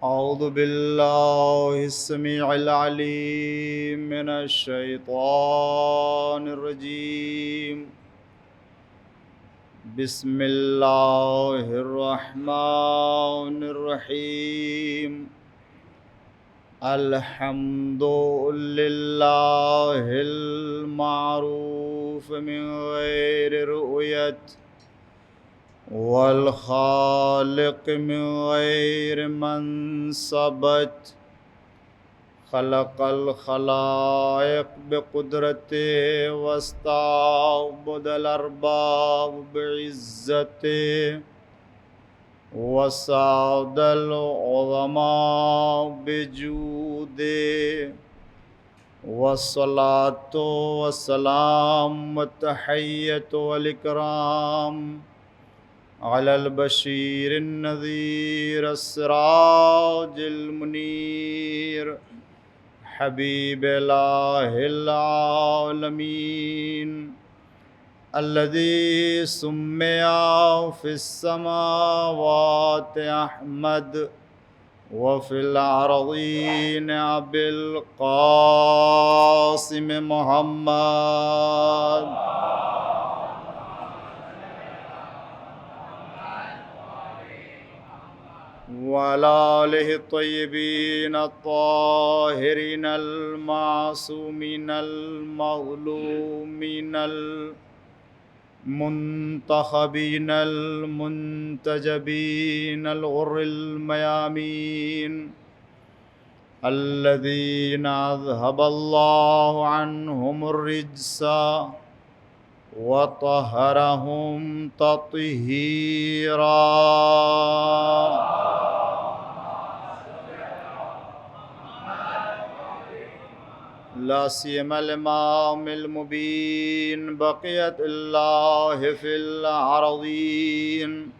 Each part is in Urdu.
أعوذ بالله السميع العليم من الشيطان الرجيم. بسم الله الرحمن الرحيم. الحمد لله المعروف من غير رؤية، والخالق من غير منصبت. خلق الخلائق بقدرته واستعبد الأرباب بعزته، وسعد العظماء بجوده. والصلاة والسلام والتحية والإكرام على البشير النذير السراج المنير حبيب إله العالمين، الذي سمي في السماوات أحمد وفي الأرضين أبي القاسم محمد. وعلى آله الطيبين الطاهرين المعصومين المظلومين المنتخبين المنتجبين الغر الميامين، الذين أذهب الله عنهم الرجس وطهرهم تطهيرا. لا سيما الإمام المبين بقية الله في الأرضين،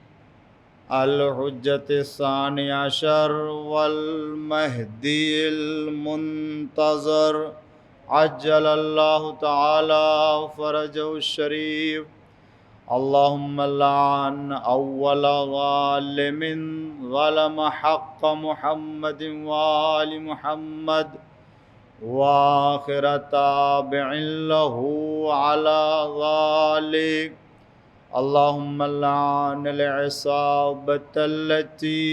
الحجة الثاني عشر والمهدي المنتظر، عجل الله تعالى فرجه الشريف. اللهم لعن أول ظالم ظلم حق محمد وآل محمد، وآخر تابع له على ذلك. اللهم لعن العصابة التي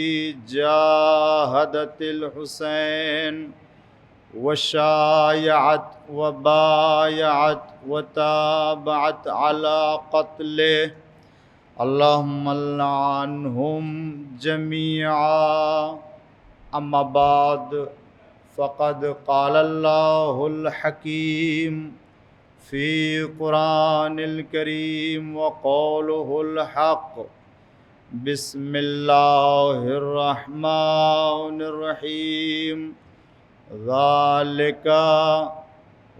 جاهدت الحسين وشايعت وبايعت وتابعت على قتله. اللهم لعنهم جميعا. أما بعد، فقد قال الله الحكيم في قرآن الكريم وقوله الحق. بسم الله الرحمن الرحيم. ذلك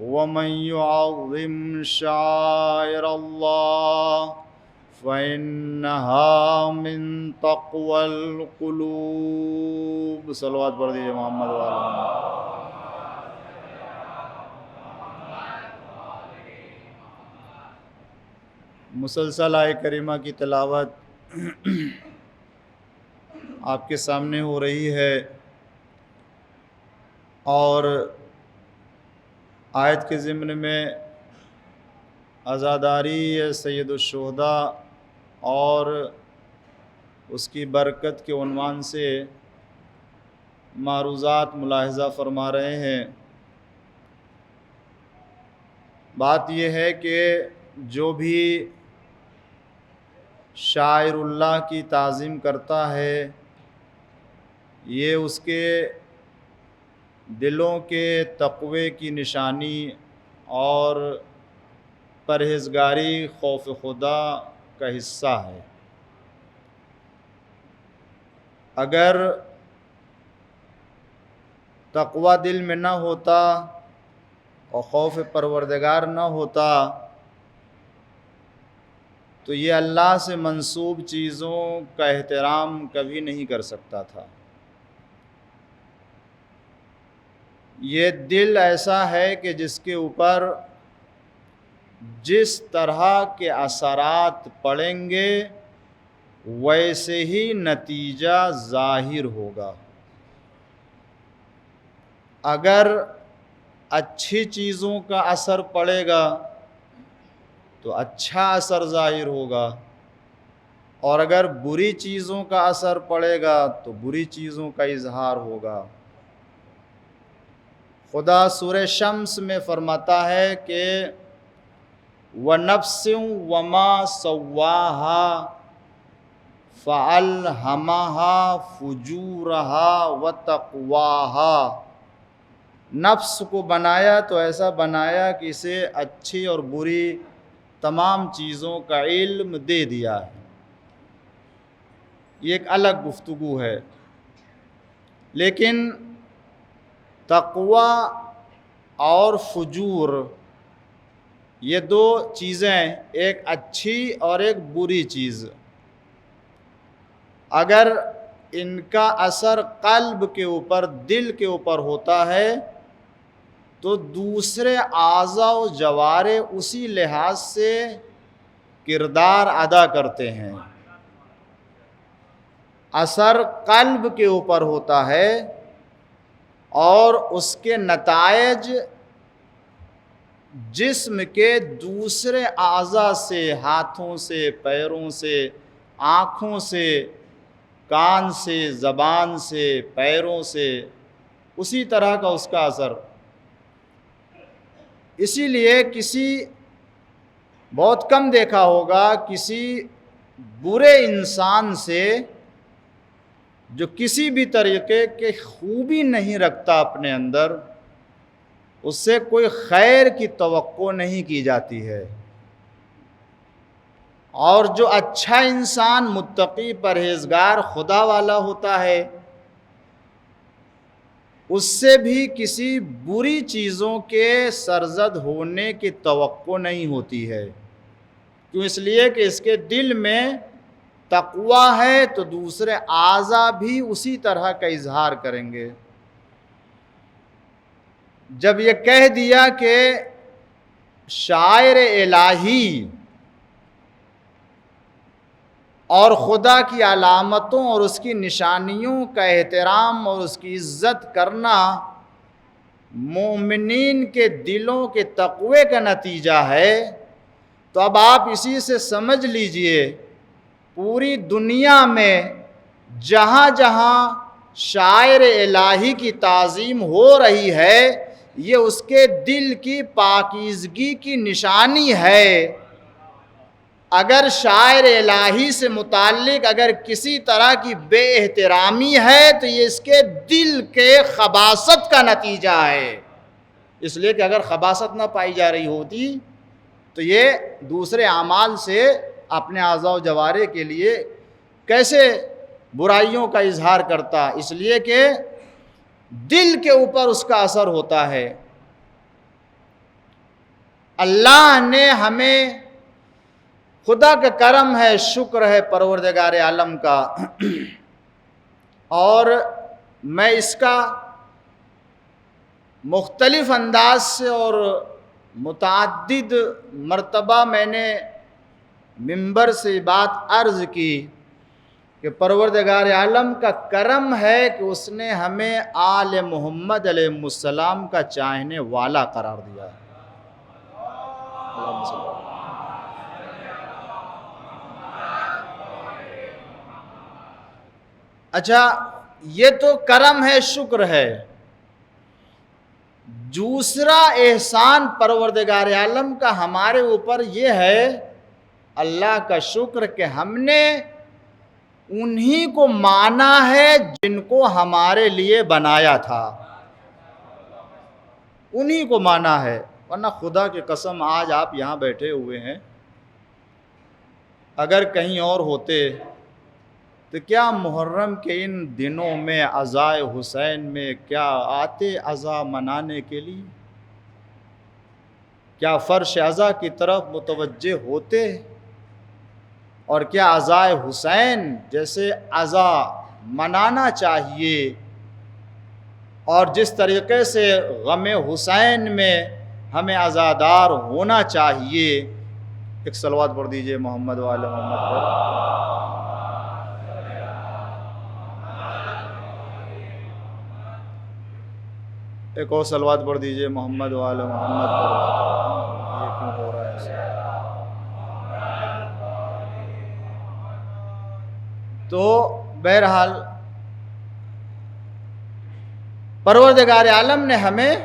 ومن يعظم شعائر الله فإنها من تقوى القلوب. صلوات پڑھ دیجیے محمد وعلی محمد. مسلسل آیہ کریمہ کی تلاوت آپ کے سامنے ہو رہی ہے، اور آیت کے ضمن میں عزاداری سید الشہداء اور اس کی برکت کے عنوان سے معروضات ملاحظہ فرما رہے ہیں. بات یہ ہے کہ جو بھی شاعر اللہ کی تعظیم کرتا ہے، یہ اس کے دلوں کے تقوی کی نشانی اور پرہیزگاری خوف خدا کا حصہ ہے. اگر تقوی دل میں نہ ہوتا اور خوف پروردگار نہ ہوتا تو یہ اللہ سے منسوب چیزوں کا احترام کبھی نہیں کر سکتا تھا. یہ دل ایسا ہے کہ جس کے اوپر جس طرح کے اثرات پڑیں گے ویسے ہی نتیجہ ظاہر ہوگا. اگر اچھی چیزوں کا اثر پڑے گا تو اچھا اثر ظاہر ہوگا، اور اگر بری چیزوں کا اثر پڑے گا تو بری چیزوں کا اظہار ہوگا۔ خدا سورہ شمس میں فرماتا ہے کہ وَنَفْسٍ وَمَا سَوَّاهَا فَأَلْهَمَهَا فُجُورَهَا وَتَقْوَاهَا، نفس کو بنایا تو ایسا بنایا کہ اسے اچھی اور بری تمام چیزوں کا علم دے دیا ہے۔ یہ ایک الگ گفتگو ہے، لیکن تقوی اور فجور یہ دو چیزیں، ایک اچھی اور ایک بری چیز، اگر ان کا اثر قلب کے اوپر، دل کے اوپر ہوتا ہے تو دوسرے اعضاء و جوارح اسی لحاظ سے کردار ادا کرتے ہیں۔ اثر قلب کے اوپر ہوتا ہے اور اس کے نتائج جسم کے دوسرے اعضاء سے، ہاتھوں سے، پیروں سے، آنکھوں سے، کان سے، زبان سے، پیروں سے، اسی طرح کا اس کا اثر۔ اسی لیے کسی بہت کم دیکھا ہوگا کسی برے انسان سے جو کسی بھی طریقے کے خوبی نہیں رکھتا اپنے اندر، اس سے کوئی خیر کی توقع نہیں کی جاتی ہے، اور جو اچھا انسان، متقی، پرہیزگار، خدا والا ہوتا ہے، اس سے بھی کسی بری چیزوں کے سرزد ہونے کی توقع نہیں ہوتی ہے۔ کیوں؟ اس لیے کہ اس کے دل میں تقوی ہے تو دوسرے اعضاء بھی اسی طرح کا اظہار کریں گے۔ جب یہ کہہ دیا کہ شاعر الہی اور خدا کی علامتوں اور اس کی نشانیوں کا احترام اور اس کی عزت کرنا مومنین کے دلوں کے تقوی کا نتیجہ ہے، تو اب آپ اسی سے سمجھ لیجئے پوری دنیا میں جہاں جہاں شاعر الہی کی تعظیم ہو رہی ہے، یہ اس کے دل کی پاکیزگی کی نشانی ہے۔ اگر شاعر الہی سے متعلق اگر کسی طرح کی بے احترامی ہے تو یہ اس کے دل کے خباثت کا نتیجہ ہے۔ اس لیے کہ اگر خباثت نہ پائی جا رہی ہوتی تو یہ دوسرے اعمال سے اپنے اعضاء و جوارح کے لیے کیسے برائیوں کا اظہار کرتا؟ اس لیے کہ دل کے اوپر اس کا اثر ہوتا ہے۔ اللہ نے ہمیں، خدا کا کرم ہے، شکر ہے پروردگار عالم کا، اور میں اس کا مختلف انداز سے اور متعدد مرتبہ میں نے منبر سے بات عرض کی کہ پروردگار عالم کا کرم ہے کہ اس نے ہمیں آل محمد علیہ السلام کا چاہنے والا قرار دیا۔ اچھا، یہ تو کرم ہے، شکر ہے۔ دوسرا احسان پروردگار عالم کا ہمارے اوپر یہ ہے، اللہ کا شکر کہ ہم نے انہی کو مانا ہے جن کو ہمارے لیے بنایا تھا، انہی کو مانا ہے۔ ورنہ خدا کی قسم آج آپ یہاں بیٹھے ہوئے ہیں، اگر کہیں اور ہوتے تو کیا محرم کے ان دنوں میں عزائے حسین میں کیا آتے عزا منانے کے لیے؟ کیا فرش عزا کی طرف متوجہ ہوتے؟ اور کیا عزائے حسین جیسے عزا منانا چاہیے اور جس طریقے سے غم حسین میں ہمیں عزادار ہونا چاہیے؟ ایک صلوات پڑھ دیجئے محمد و آل محمد پر۔ ایک اور صلوات پڑھ دیجئے محمد وآل محمد پر۔ یہ کیوں ہو رہا ہے ایسا؟ تو بہرحال پروردگار عالم نے ہمیں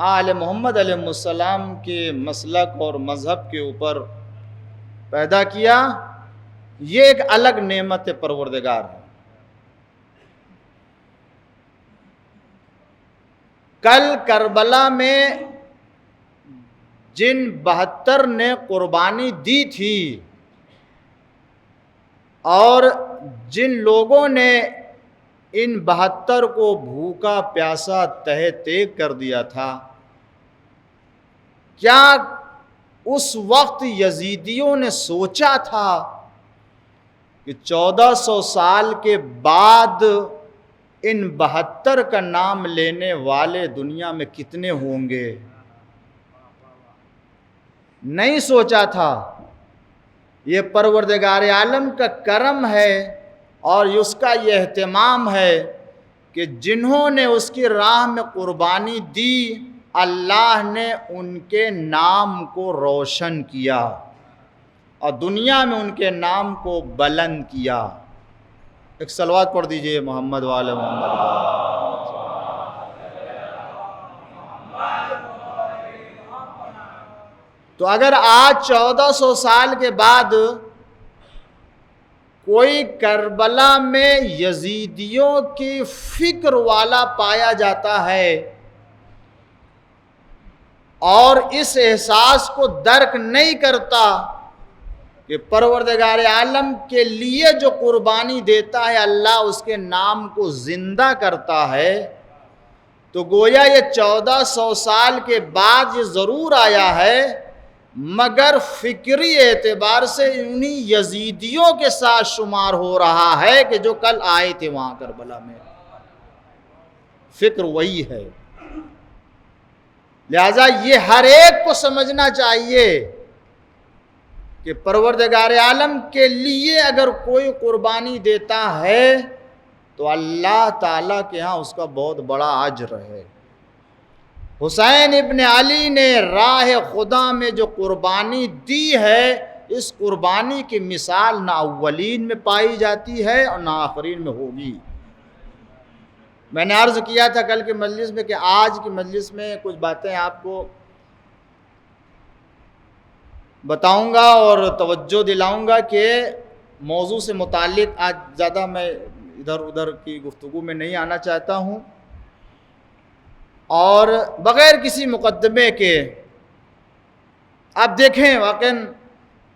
آل محمد علیہ السلام کے مسلک اور مذہب کے اوپر پیدا کیا۔ یہ ایک الگ نعمت پروردگار ہے۔ کل کربلا میں جن 72 نے قربانی دی تھی اور جن لوگوں نے ان 72 کو بھوکا پیاسا تہہ تیگ کر دیا تھا، کیا اس وقت یزیدیوں نے سوچا تھا کہ 1400 سال کے بعد ان 72 کا نام لینے والے دنیا میں کتنے ہوں گے؟ نہیں سوچا تھا۔ یہ پروردگار عالم کا کرم ہے اور اس کا یہ اہتمام ہے کہ جنہوں نے اس کی راہ میں قربانی دی، اللہ نے ان کے نام کو روشن کیا اور دنیا میں ان کے نام کو بلند کیا۔ ایک صلوات پڑھ دیجئے محمد وآل محمد پر۔ تو اگر آج 1400 سال کے بعد کوئی کربلا میں یزیدیوں کی فکر والا پایا جاتا ہے اور اس احساس کو درک نہیں کرتا کہ پروردگار عالم کے لیے جو قربانی دیتا ہے اللہ اس کے نام کو زندہ کرتا ہے، تو گویا یہ 1400 سال کے بعد یہ ضرور آیا ہے، مگر فکری اعتبار سے انہی یزیدیوں کے ساتھ شمار ہو رہا ہے کہ جو کل آئے تھے وہاں کربلا میں۔ فکر وہی ہے۔ لہذا یہ ہر ایک کو سمجھنا چاہیے کہ پروردگار عالم کے لیے اگر کوئی قربانی دیتا ہے تو اللہ تعالیٰ کے ہاں اس کا بہت بڑا اجر ہے۔ حسین ابن علی نے راہ خدا میں جو قربانی دی ہے، اس قربانی کی مثال نہ اولین میں پائی جاتی ہے اور نہ آخرین میں ہوگی۔ میں نے عرض کیا تھا کل کے مجلس میں کہ آج کی مجلس میں کچھ باتیں آپ کو بتاؤں گا اور توجہ دلاؤں گا کہ موضوع سے متعلق آج زیادہ میں ادھر ادھر کی گفتگو میں نہیں آنا چاہتا ہوں، اور بغیر کسی مقدمے کے آپ دیکھیں واقعاً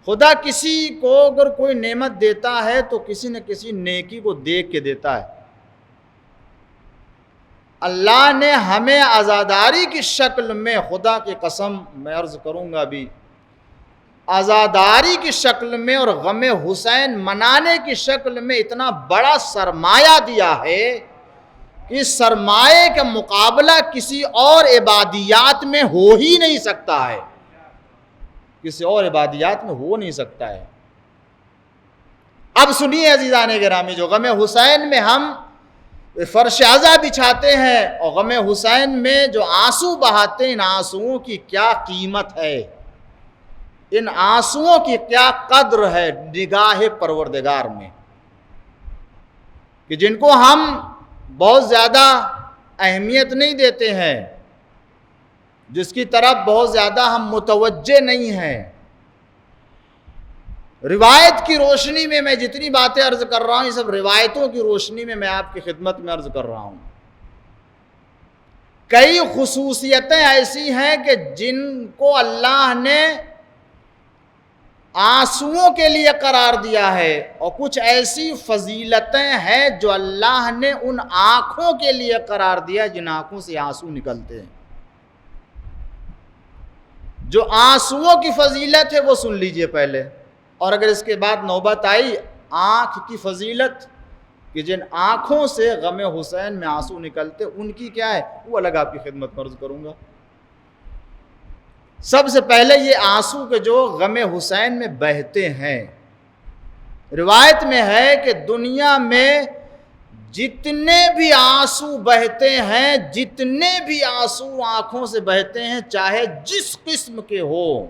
خدا کسی کو اگر کوئی نعمت دیتا ہے تو کسی نہ کسی نیکی کو دیکھ کے دیتا ہے۔ اللہ نے ہمیں عزاداری کی شکل میں، خدا کی قسم میں عرض کروں گا بھی، عزاداری کی شکل میں اور غم حسین منانے کی شکل میں اتنا بڑا سرمایہ دیا ہے کہ اس سرمایے کا مقابلہ کسی اور عبادیات میں ہو ہی نہیں سکتا ہے، کسی اور عبادیات میں ہو نہیں سکتا ہے۔ اب سنیے عزیزان گرامی، جو غم حسین میں ہم فرش عزا بچھاتے ہیں اور غم حسین میں جو آنسو بہاتے ہیں، ان آنسوؤں کی کیا قیمت ہے، ان آنسوؤں کی کیا قدر ہے نگاہ پروردگار میں، کہ جن کو ہم بہت زیادہ اہمیت نہیں دیتے ہیں، جس کی طرف بہت زیادہ ہم متوجہ نہیں ہیں۔ روایت کی روشنی میں میں جتنی باتیں عرض کر رہا ہوں، یہ سب روایتوں کی روشنی میں آپ کی خدمت میں عرض کر رہا ہوں۔ کئی خصوصیتیں ایسی ہیں کہ جن کو اللہ نے آنسوؤں کے لیے قرار دیا ہے، اور کچھ ایسی فضیلتیں ہیں جو اللہ نے ان آنکھوں کے لیے قرار دیا جن آنکھوں سے آنسو نکلتے ہیں۔ جو آنسوؤں کی فضیلت ہے وہ سن لیجئے پہلے، اور اگر اس کے بعد نوبت آئی آنکھ کی فضیلت کہ جن آنکھوں سے غم حسین میں آنسو نکلتے، ان کی کیا ہے وہ الگ آپ کی خدمت میں عرض کروں گا۔ سب سے پہلے یہ آنسو کے جو غم حسین میں بہتے ہیں، روایت میں ہے کہ دنیا میں جتنے بھی آنسو بہتے ہیں، جتنے بھی آنسو آنکھوں سے بہتے ہیں، چاہے جس قسم کے ہو،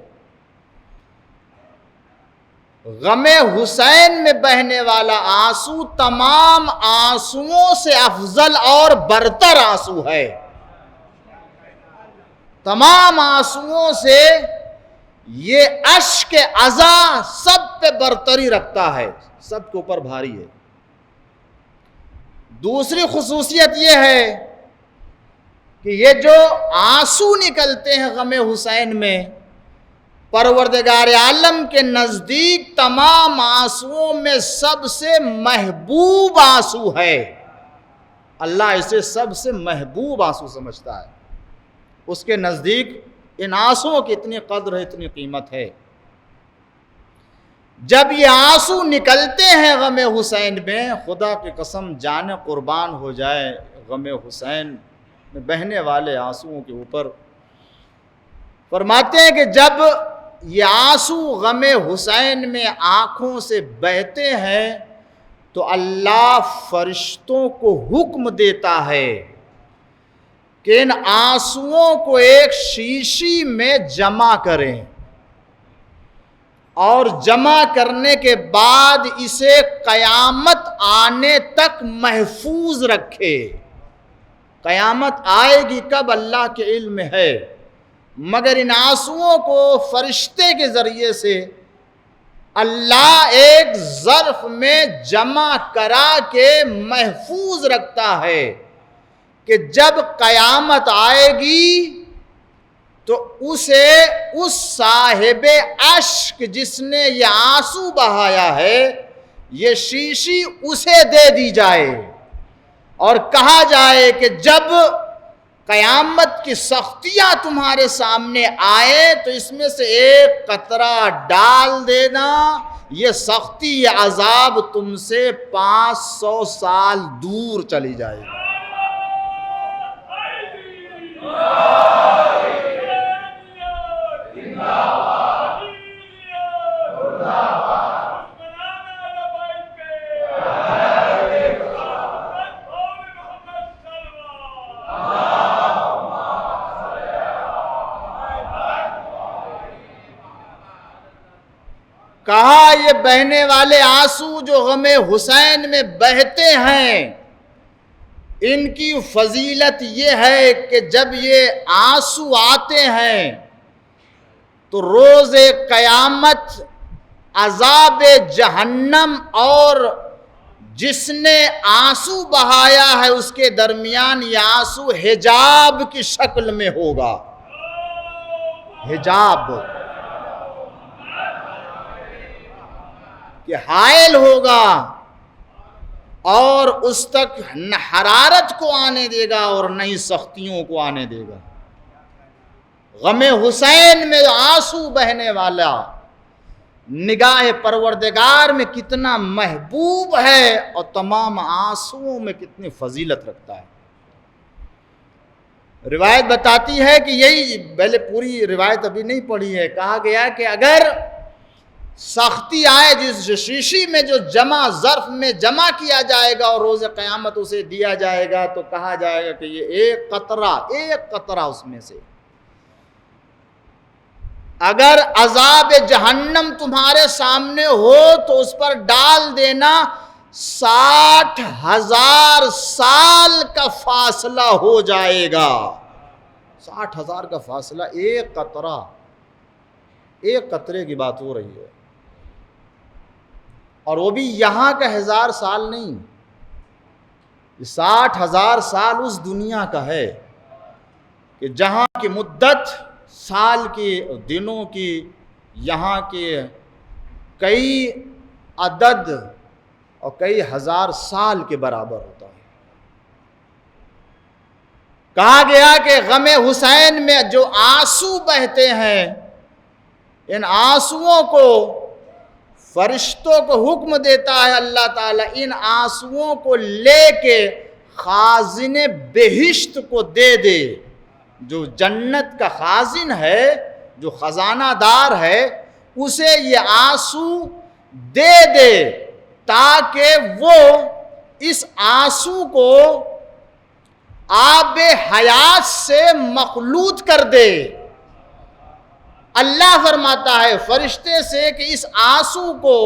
غم حسین میں بہنے والا آنسو تمام آنسوؤں سے افضل اور برتر آنسو ہے۔ تمام آنسوؤں سے یہ اشک عزا سب پہ برتری رکھتا ہے، سب کے اوپر بھاری ہے۔ دوسری خصوصیت یہ ہے کہ یہ جو آنسو نکلتے ہیں غم حسین میں، پروردگار عالم کے نزدیک تمام آنسوؤں میں سب سے محبوب آنسو ہے۔ اللہ اسے سب سے محبوب آنسو سمجھتا ہے، اس کے نزدیک ان آنسوؤں کی اتنی قدر ہے، اتنی قیمت ہے۔ جب یہ آنسو نکلتے ہیں غم حسین میں، خدا کی قسم جان قربان ہو جائے غم حسین میں بہنے والے آنسوؤں کے اوپر۔ فرماتے ہیں کہ جب یہ آنسو غم حسین میں آنکھوں سے بہتے ہیں تو اللہ فرشتوں کو حکم دیتا ہے کہ ان آنسوؤں کو ایک شیشی میں جمع کریں، اور جمع کرنے کے بعد اسے قیامت آنے تک محفوظ رکھے۔ قیامت آئے گی کب اللہ کے علم میں ہے، مگر ان آنسوؤں کو فرشتے کے ذریعے سے اللہ ایک ظرف میں جمع کرا کے محفوظ رکھتا ہے کہ جب قیامت آئے گی تو اسے اس صاحب اشک جس نے یہ آنسو بہایا ہے، یہ شیشی اسے دے دی جائے اور کہا جائے کہ جب قیامت کی سختیاں تمہارے سامنے آئے تو اس میں سے ایک قطرہ ڈال دینا، یہ سختی، یہ عذاب تم سے 500 سال دور چلی جائے گی۔ کہا یہ بہنے والے آنسو جو غم حسین میں بہتے ہیں، ان کی فضیلت یہ ہے کہ جب یہ آنسو آتے ہیں تو روز قیامت عذاب جہنم اور جس نے آنسو بہایا ہے اس کے درمیان یہ آنسو حجاب کی شکل میں ہوگا۔ حجاب کہ حائل ہوگا اور اس تک نہ حرارت کو آنے دے گا اور نہ ہی سختیوں کو آنے دے گا۔ غم حسین میں آنسو بہنے والا نگاہ پروردگار میں کتنا محبوب ہے اور تمام آنسوؤں میں کتنی فضیلت رکھتا ہے۔ روایت بتاتی ہے کہ یہی، پہلے پوری روایت ابھی نہیں پڑھی ہے، کہا گیا کہ اگر سختی آئے جس شیشی میں جو جمع ظرف میں جمع کیا جائے گا اور روز قیامت اسے دیا جائے گا تو کہا جائے گا کہ یہ ایک قطرہ اس میں سے اگر عذاب جہنم تمہارے سامنے ہو تو اس پر ڈال دینا، 60,000 سال کا فاصلہ ہو جائے گا۔ 60,000 کا فاصلہ، ایک قطرے کی بات ہو رہی ہے، اور وہ بھی یہاں کا 1000 سال نہیں، 60,000 سال اس دنیا کا ہے کہ جہاں کی مدت سال کی، دنوں کی، یہاں کے کئی عدد اور کئی ہزار سال کے برابر ہوتا ہے۔ کہا گیا کہ غم حسین میں جو آنسو بہتے ہیں، ان آنسوؤں کو فرشتوں کو حکم دیتا ہے اللہ تعالیٰ ان آنسوؤں کو لے کے خازن بہشت کو دے دے۔ جو جنت کا خازن ہے، جو خزانہ دار ہے، اسے یہ آنسو دے دے تاکہ وہ اس آنسو کو آب حیات سے مخلوط کر دے۔ اللہ فرماتا ہے فرشتے سے کہ اس آنسو کو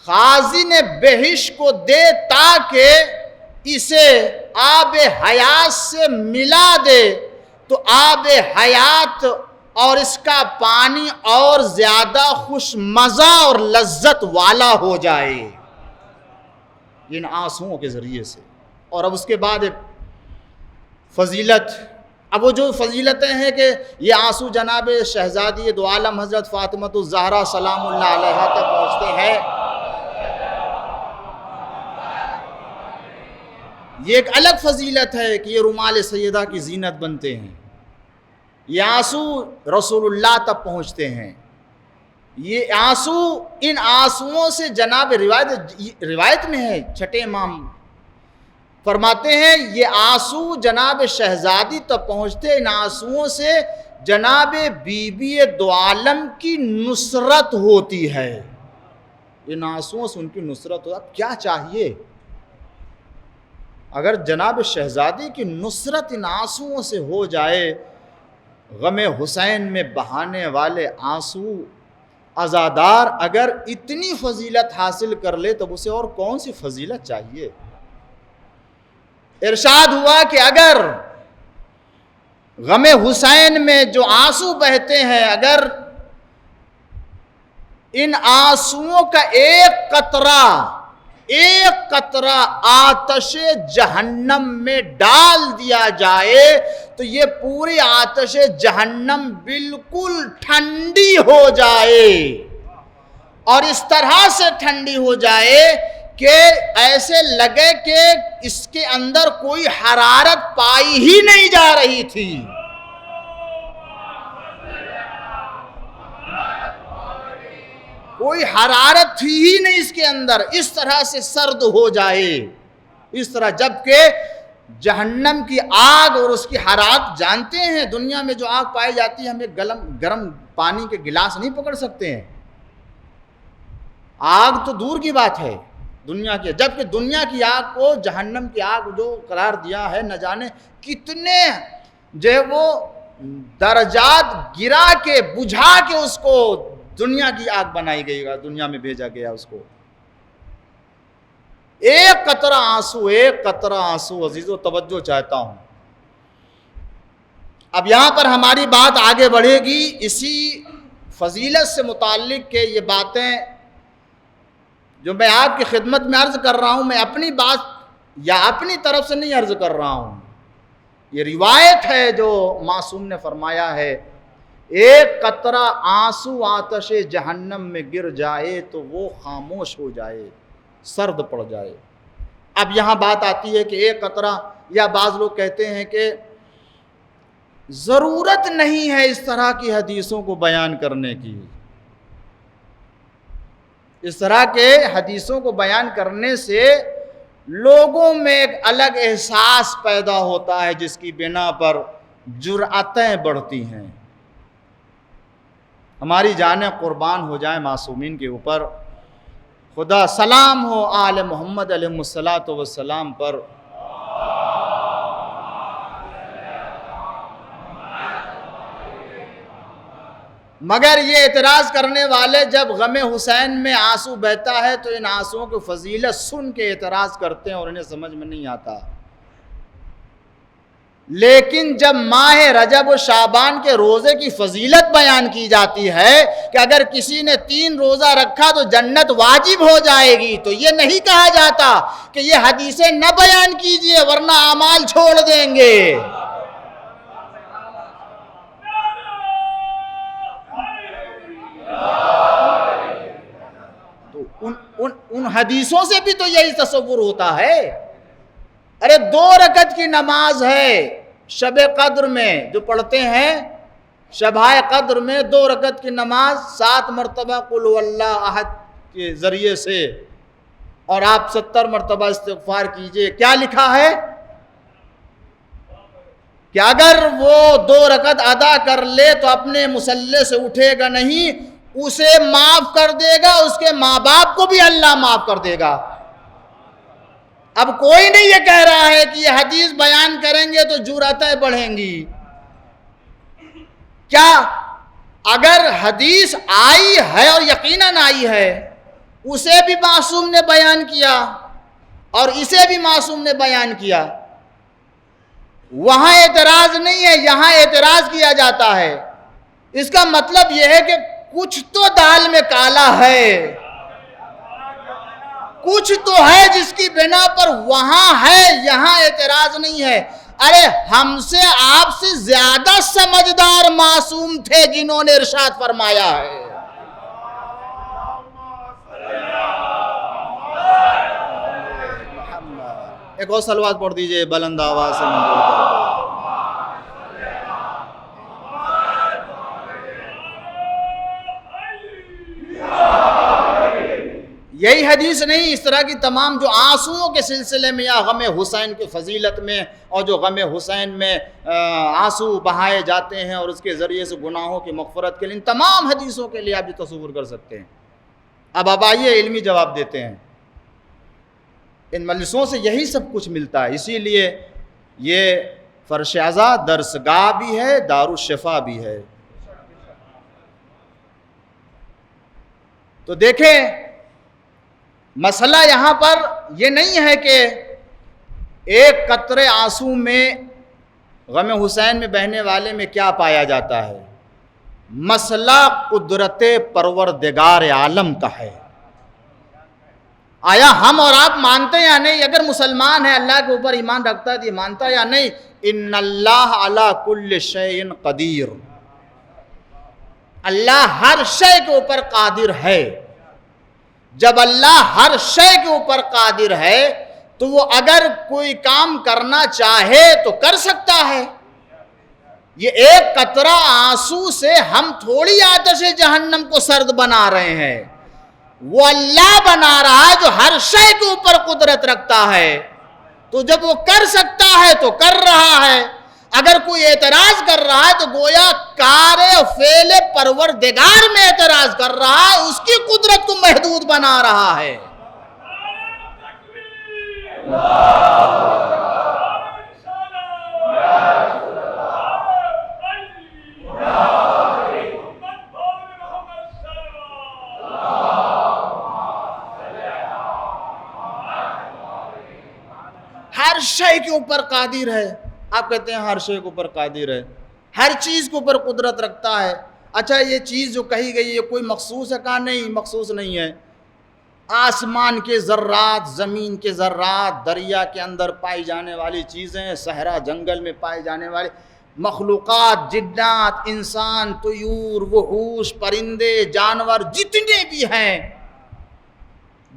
خازن بہشت کو دے تاکہ اسے آب حیات سے ملا دے، تو آب حیات اور اس کا پانی اور زیادہ خوش مزہ اور لذت والا ہو جائے ان آنسوؤں کے ذریعے سے۔ اور اب اس کے بعد ایک فضیلت، اب وہ جو فضیلتیں ہیں کہ یہ آنسو جناب شہزادی دو عالم حضرت فاطمہ الزہرا سلام اللہ علیہا تک پہنچتے ہیں، یہ ایک الگ فضیلت ہے کہ یہ رومال سیدہ کی زینت بنتے ہیں، یہ آنسو رسول اللہ تک پہنچتے ہیں، یہ آنسو ان آنسوؤں سے جناب روایت میں ہے، چھٹے امام فرماتے ہیں یہ آنسو جناب شہزادی تک پہنچتے، ان آنسوؤں سے جناب بی بی دو عالم کی نصرت ہوتی ہے، ان آنسوؤں سے ان کی نصرت ہوتی ہے۔ اب کیا چاہیے اگر جناب شہزادی کی نصرت ان آنسوؤں سے ہو جائے، غم حسین میں بہانے والے آنسو عزادار اگر اتنی فضیلت حاصل کر لے تو اسے اور کون سی فضیلت چاہیے۔ ارشاد ہوا کہ اگر غم حسین میں جو آنسو بہتے ہیں، اگر ان آنسوؤں کا ایک قطرہ آتش جہنم میں ڈال دیا جائے تو یہ پوری آتش جہنم بالکل ٹھنڈی ہو جائے، اور اس طرح سے ٹھنڈی ہو جائے کہ ایسے لگے کہ اس کے اندر کوئی حرارت پائی ہی نہیں جا رہی تھی۔ کوئی حرارت تھی ہی نہیں اس کے اندر، اس طرح سے سرد ہو جائے، اس طرح، جبکہ جہنم کی آگ اور اس کی حرارت جانتے ہیں، دنیا میں جو آگ پائی جاتی ہے ہم ایک گرم پانی کے گلاس نہیں پکڑ سکتے ہیں، آگ تو دور کی بات ہے دنیا کی، جبکہ دنیا کی آگ کو جہنم کی آگ جو قرار دیا ہے، نہ جانے کتنے جو ہے وہ درجات گرا کے بجھا کے اس کو دنیا کی آگ بنائی گئی گا، دنیا میں بھیجا گیا اس کو۔ ایک قطرہ آنسو عزیزو توجہ چاہتا ہوں۔ اب یہاں پر ہماری بات آگے بڑھے گی اسی فضیلت سے متعلق کہ یہ باتیں جو میں آپ کی خدمت میں عرض کر رہا ہوں، میں اپنی بات یا اپنی طرف سے نہیں عرض کر رہا ہوں، یہ روایت ہے جو معصوم نے فرمایا ہے، ایک قطرہ آنسو آتش جہنم میں گر جائے تو وہ خاموش ہو جائے، سرد پڑ جائے۔ اب یہاں بات آتی ہے کہ ایک قطرہ، یا بعض لوگ کہتے ہیں کہ ضرورت نہیں ہے اس طرح کی حدیثوں کو بیان کرنے کی، اس طرح کے حدیثوں کو بیان کرنے سے لوگوں میں ایک الگ احساس پیدا ہوتا ہے جس کی بنا پر جرأتیں بڑھتی ہیں۔ ہماری جانیں قربان ہو جائیں معصومین کے اوپر، خدا سلام ہو آل محمد علیہ الصلوۃ والسلام پر۔ مگر یہ اعتراض کرنے والے جب غم حسین میں آنسو بہتا ہے تو ان آنسوؤں کی فضیلت سن کے اعتراض کرتے ہیں اور انہیں سمجھ میں نہیں آتا، لیکن جب ماہ رجب و شعبان کے روزے کی فضیلت بیان کی جاتی ہے کہ اگر کسی نے 3 روزہ رکھا تو جنت واجب ہو جائے گی، تو یہ نہیں کہا جاتا کہ یہ حدیثیں نہ بیان کیجئے ورنہ اعمال چھوڑ دیں گے۔ تو ان حدیثوں سے بھی تو یہی تصور ہوتا ہے۔ ارے 2 رکعت کی نماز ہے شب قدر میں جو پڑھتے ہیں، شبائے قدر میں 2 رکعت کی نماز 7 مرتبہ قل هو اللہ احد کے ذریعے سے، اور آپ 70 مرتبہ استغفار کیجئے۔ کیا لکھا ہے کہ اگر وہ 2 رکعت ادا کر لے تو اپنے مصلی سے اٹھے گا نہیں، اسے معاف کر دے گا، اس کے ماں باپ کو بھی اللہ معاف کر دے گا۔ اب کوئی نہیں یہ کہہ رہا ہے کہ یہ حدیث بیان کریں گے تو جرأتیں بڑھیں گی. کیا اگر حدیث آئی ہے اور یقیناً آئی ہے، اسے بھی معصوم نے بیان کیا اور اسے بھی معصوم نے بیان کیا، وہاں اعتراض نہیں ہے، یہاں اعتراض کیا جاتا ہے. اس کا مطلب یہ ہے کہ کچھ تو دال میں کالا ہے، کچھ تو ہے جس کی بنا پر وہاں ہے یہاں اعتراض نہیں ہے. ارے ہم سے آپ سے زیادہ سمجھدار معصوم تھے جنہوں نے ارشاد فرمایا ہے. ایک اور صلوات پڑھ دیجئے بلند آواز سے. یہی حدیث نہیں، اس طرح کی تمام جو آنسوؤں کے سلسلے میں یا غم حسین کی فضیلت میں، اور جو غم حسین میں آنسو بہائے جاتے ہیں اور اس کے ذریعے سے گناہوں کی مغفرت کے لیے، ان تمام حدیثوں کے لیے آپ جو تصور کر سکتے ہیں. اب آئیے علمی جواب دیتے ہیں. ان مجلسوں سے یہی سب کچھ ملتا ہے، اسی لیے یہ فرش عزا درسگاہ بھی ہے، دارالشفا بھی ہے. تو دیکھیں مسئلہ یہاں پر یہ نہیں ہے کہ ایک قطرے آنسو میں غم حسین میں بہنے والے میں کیا پایا جاتا ہے. مسئلہ قدرت پروردگار عالم کا ہے. آیا ہم اور آپ مانتے یا نہیں؟ اگر مسلمان ہے، اللہ کے اوپر ایمان رکھتا ہے تو یہ مانتا یا نہیں ان اللہ علی کل شیء قدیر، اللہ ہر شے کے اوپر قادر ہے. جب اللہ ہر شے کے اوپر قادر ہے تو وہ اگر کوئی کام کرنا چاہے تو کر سکتا ہے. یہ ایک قطرہ آنسو سے ہم تھوڑی آتش جہنم کو سرد بنا رہے ہیں، وہ اللہ بنا رہا ہے جو ہر شے کے اوپر قدرت رکھتا ہے. تو جب وہ کر سکتا ہے تو کر رہا ہے. اگر کوئی اعتراض کر رہا ہے تو گویا کار فعل پروردگار میں اعتراض کر رہا ہے، اس کی قدرت کو محدود بنا رہا ہے. ہر شے کے اوپر قادر ہے. آپ کہتے ہیں ہر شے کے اوپر قادر ہے، ہر چیز کے اوپر قدرت رکھتا ہے. اچھا یہ چیز جو کہی گئی ہے کوئی مخصوص ہے؟ کہا نہیں، مخصوص نہیں ہے. آسمان کے ذرات، زمین کے ذرات، دریا کے اندر پائی جانے والی چیزیں، صحرا جنگل میں پائے جانے والی مخلوقات، جنات، انسان، طیور، وحوش، پرندے، جانور، جتنے بھی ہیں،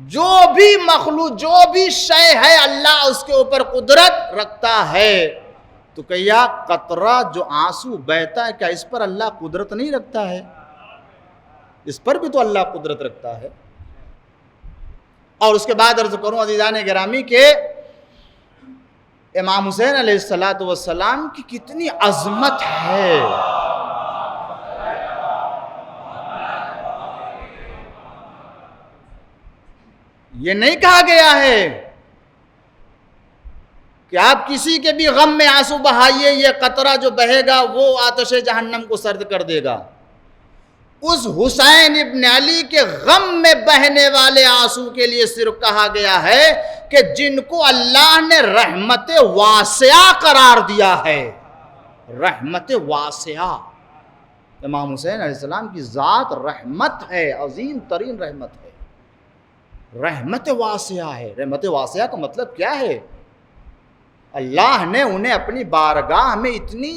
جو بھی مخلوق، جو بھی شے ہے، اللہ اس کے اوپر قدرت رکھتا ہے. تو کیا قطرہ جو آنسو بہتا ہے، کیا اس پر اللہ قدرت نہیں رکھتا ہے؟ اس پر بھی تو اللہ قدرت رکھتا ہے. اور اس کے بعد عرض کروں عزیزان گرامی کہ امام حسین علیہ السلام کی کتنی عظمت ہے. یہ نہیں کہا گیا ہے کہ آپ کسی کے بھی غم میں آنسو بہائیے، یہ قطرہ جو بہے گا وہ آتش جہنم کو سرد کر دے گا. اس حسین ابن علی کے غم میں بہنے والے آنسو کے لیے صرف کہا گیا ہے کہ جن کو اللہ نے رحمت واسعہ قرار دیا ہے. رحمت واسعہ، امام حسین علیہ السلام کی ذات رحمت ہے، عظیم ترین رحمت ہے، رحمت واسعہ ہے. رحمت واسعہ کا مطلب کیا ہے؟ اللہ نے انہیں اپنی بارگاہ میں اتنی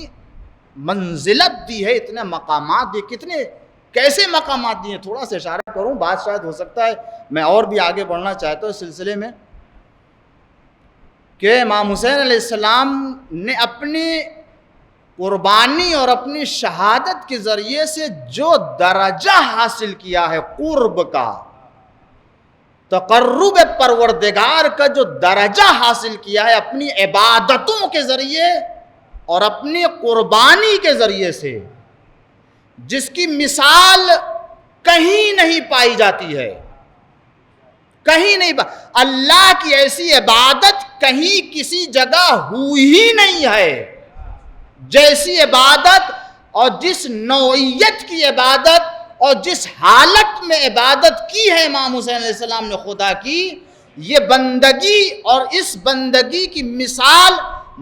منزلت دی ہے، اتنے مقامات دی. کیسے مقامات دیے؟ تھوڑا سا اشارہ کروں، بات شاید ہو سکتا ہے میں اور بھی آگے بڑھنا چاہتا ہوں اس سلسلے میں، کہ امام حسین علیہ السلام نے اپنی قربانی اور اپنی شہادت کے ذریعے سے جو درجہ حاصل کیا ہے، قرب کا، تقرب پروردگار کا جو درجہ حاصل کیا ہے اپنی عبادتوں کے ذریعے اور اپنی قربانی کے ذریعے سے، جس کی مثال کہیں نہیں پائی جاتی ہے. کہیں نہیں. اللہ کی ایسی عبادت کہیں کسی جگہ ہوئی ہی نہیں ہے جیسی عبادت اور جس نوعیت کی عبادت اور جس حالت میں عبادت کی ہے امام حسین علیہ السلام نے خدا کی. یہ بندگی اور اس بندگی کی مثال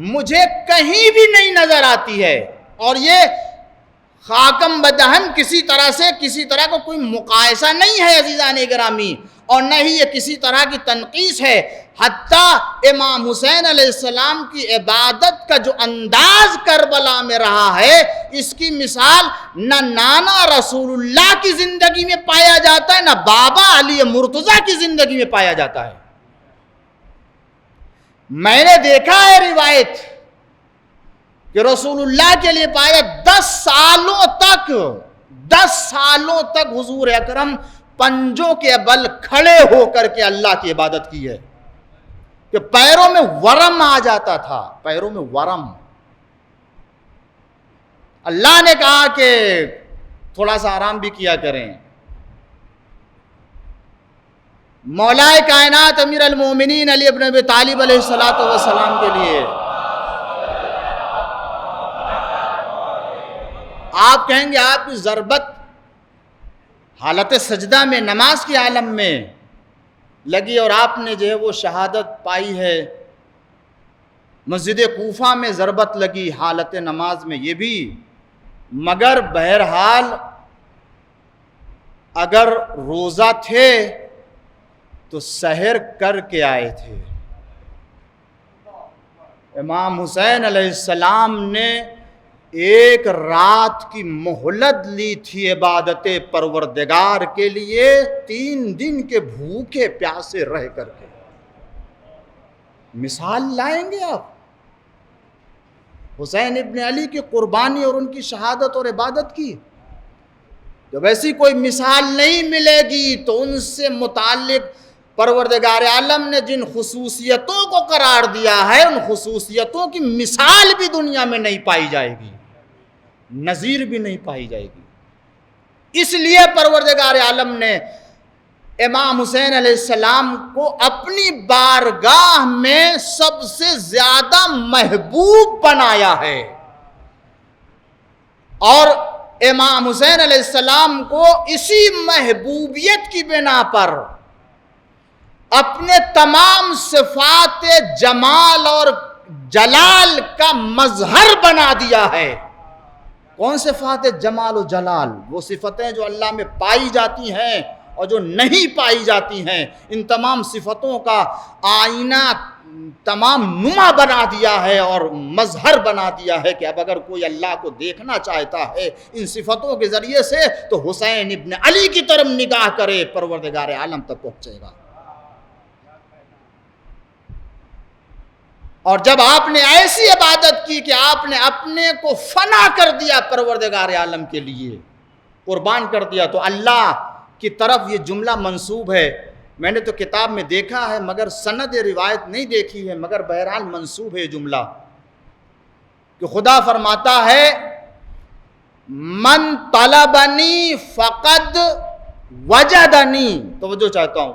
مجھے کہیں بھی نہیں نظر آتی ہے. اور یہ خاکم بدہن کسی طرح کا کوئی مقایسہ نہیں ہے عزیزان گرامی، اور نہ ہی یہ کسی طرح کی تنقیص ہے. حتیٰ امام حسین علیہ السلام کی عبادت کا جو انداز کربلا میں رہا ہے، اس کی مثال نہ نانا رسول اللہ کی زندگی میں پایا جاتا ہے، نہ بابا علی مرتضیٰ کی زندگی میں پایا جاتا ہے. میں نے دیکھا ہے روایت کہ رسول اللہ کے لیے پایا 10 سالوں تک حضور اکرم پنجوں کے بل کھڑے ہو کر کے اللہ کی عبادت کی ہے کہ پیروں میں ورم آ جاتا تھا، پیروں میں ورم. اللہ نے کہا کہ تھوڑا سا آرام بھی کیا کریں. مولا کائنات امیر المومنین علی ابن ابی طالب علیہ السلام کے لیے آپ کہیں گے آپ کی ضربت حالت سجدہ میں نماز کے عالم میں لگی اور آپ نے جو ہے وہ شہادت پائی ہے. مسجد کوفہ میں ضربت لگی حالت نماز میں، یہ بھی. مگر بہرحال اگر روزہ تھے تو سحر کر کے آئے تھے. امام حسین علیہ السلام نے ایک رات کی مہلت لی تھی عبادت پروردگار کے لیے، 3 دن کے بھوکے پیاسے رہ کر کے. مثال لائیں گے آپ حسین ابن علی کی قربانی اور ان کی شہادت اور عبادت کی؟ جب ایسی کوئی مثال نہیں ملے گی تو ان سے متعلق پروردگار عالم نے جن خصوصیتوں کو قرار دیا ہے، ان خصوصیتوں کی مثال بھی دنیا میں نہیں پائی جائے گی، نظیر بھی نہیں پائی جائے گی. اس لیے پروردگار عالم نے امام حسین علیہ السلام کو اپنی بارگاہ میں سب سے زیادہ محبوب بنایا ہے، اور امام حسین علیہ السلام کو اسی محبوبیت کی بنا پر اپنے تمام صفات جمال اور جلال کا مظہر بنا دیا ہے. کون صفات جمال و جلال؟ وہ صفتیں جو اللہ میں پائی جاتی ہیں اور جو نہیں پائی جاتی ہیں. ان تمام صفتوں کا آئینہ تمام نما بنا دیا ہے اور مظہر بنا دیا ہے کہ اب اگر کوئی اللہ کو دیکھنا چاہتا ہے ان صفتوں کے ذریعے سے تو حسین ابن علی کی طرف نگاہ کرے، پروردگار عالم تک پہنچے گا. اور جب آپ نے ایسی عبادت کی کہ آپ نے اپنے کو فنا کر دیا پروردگار عالم کے لیے، قربان کر دیا، تو اللہ کی طرف یہ جملہ منسوب ہے. میں نے تو کتاب میں دیکھا ہے مگر سند روایت نہیں دیکھی ہے، مگر بہرحال منسوب ہے جملہ کہ خدا فرماتا ہے من طلبنی فقد وجدنی. توجہ چاہتا ہوں،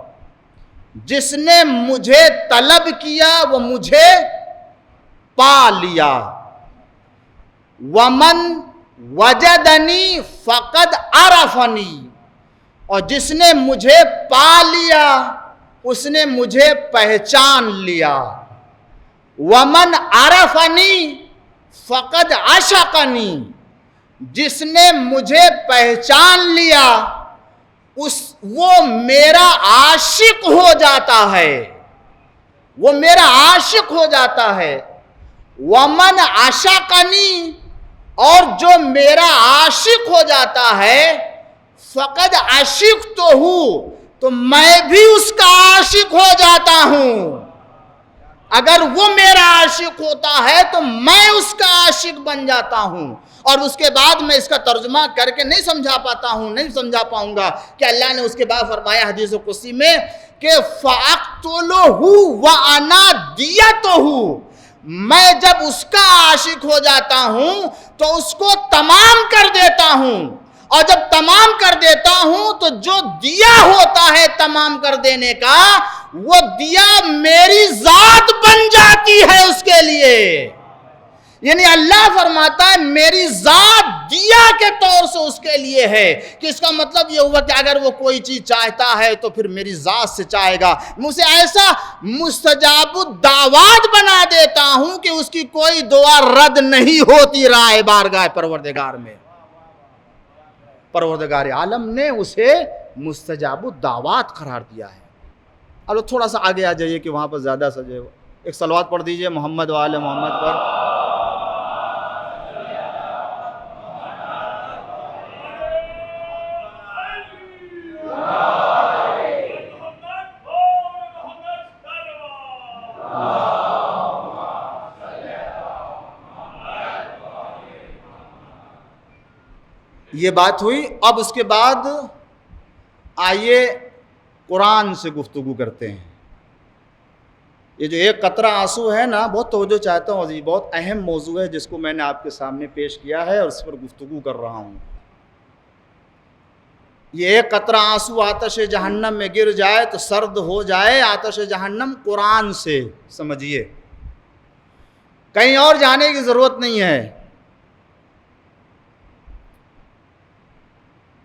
جس نے مجھے طلب کیا وہ مجھے پا لیا. ومن وجدنی فقد عرفنی، اور جس نے مجھے پا لیا اس نے مجھے پہچان لیا. ومن عرفنی فقد عشقنی، جس نے مجھے پہچان لیا وہ میرا عاشق ہو جاتا ہے، وہ میرا عاشق ہو جاتا ہے. ومن عشقنی، اور جو میرا عاشق ہو جاتا ہے، فقد عشقتہ، تو میں بھی اس کا عاشق ہو جاتا ہوں. اگر وہ میرا عاشق ہوتا ہے تو میں اس کا عاشق بن جاتا ہوں. اور اس کے بعد میں اس کا ترجمہ کر کے نہیں سمجھا پاؤں گا کہ اللہ نے اس کے بعد فرمایا حدیث قدسی میں کہ فَأَقْتُلُهُ وَأَنَا دِيَتُهُ، میں جب اس کا عاشق ہو جاتا ہوں تو اس کو تمام کر دیتا ہوں، اور جب تمام کر دیتا ہوں تو جو دیا ہوتا ہے تمام کر دینے کا، وہ دیا میری ذات بن جاتی ہے اس کے لیے۔ یعنی اللہ فرماتا ہے میری ذات دیا کے طور سے اس کے لیے ہے، کہ اس کا مطلب یہ ہوا کہ اگر وہ کوئی چیز چاہتا ہے تو پھر میری ذات سے چاہے گا۔ مجھے ایسا مستجاب الدعوات بنا دیتا ہوں کہ اس کی کوئی دعا رد نہیں ہوتی رائے بارگاہ پروردگار میں۔ پروردگار عالم نے اسے مستجاب الدعوات قرار دیا ہے۔ اب تھوڑا سا آگے آ جائیے کہ وہاں پر زیادہ سجے ہو، ایک صلوات پڑھ دیجئے محمد و آل محمد پر۔ یہ بات ہوئی۔ اب اس کے بعد آئیے قرآن سے گفتگو کرتے ہیں۔ یہ جو ایک قطرہ آنسو ہے نا، بہت توجہ چاہتا ہوں، یہ بہت اہم موضوع ہے جس کو میں نے آپ کے سامنے پیش کیا ہے اور اس پر گفتگو کر رہا ہوں۔ یہ ایک قطرہ آنسو آتش جہنم میں گر جائے تو سرد ہو جائے آتش جہنم، قرآن سے سمجھیے، کہیں اور جانے کی ضرورت نہیں ہے۔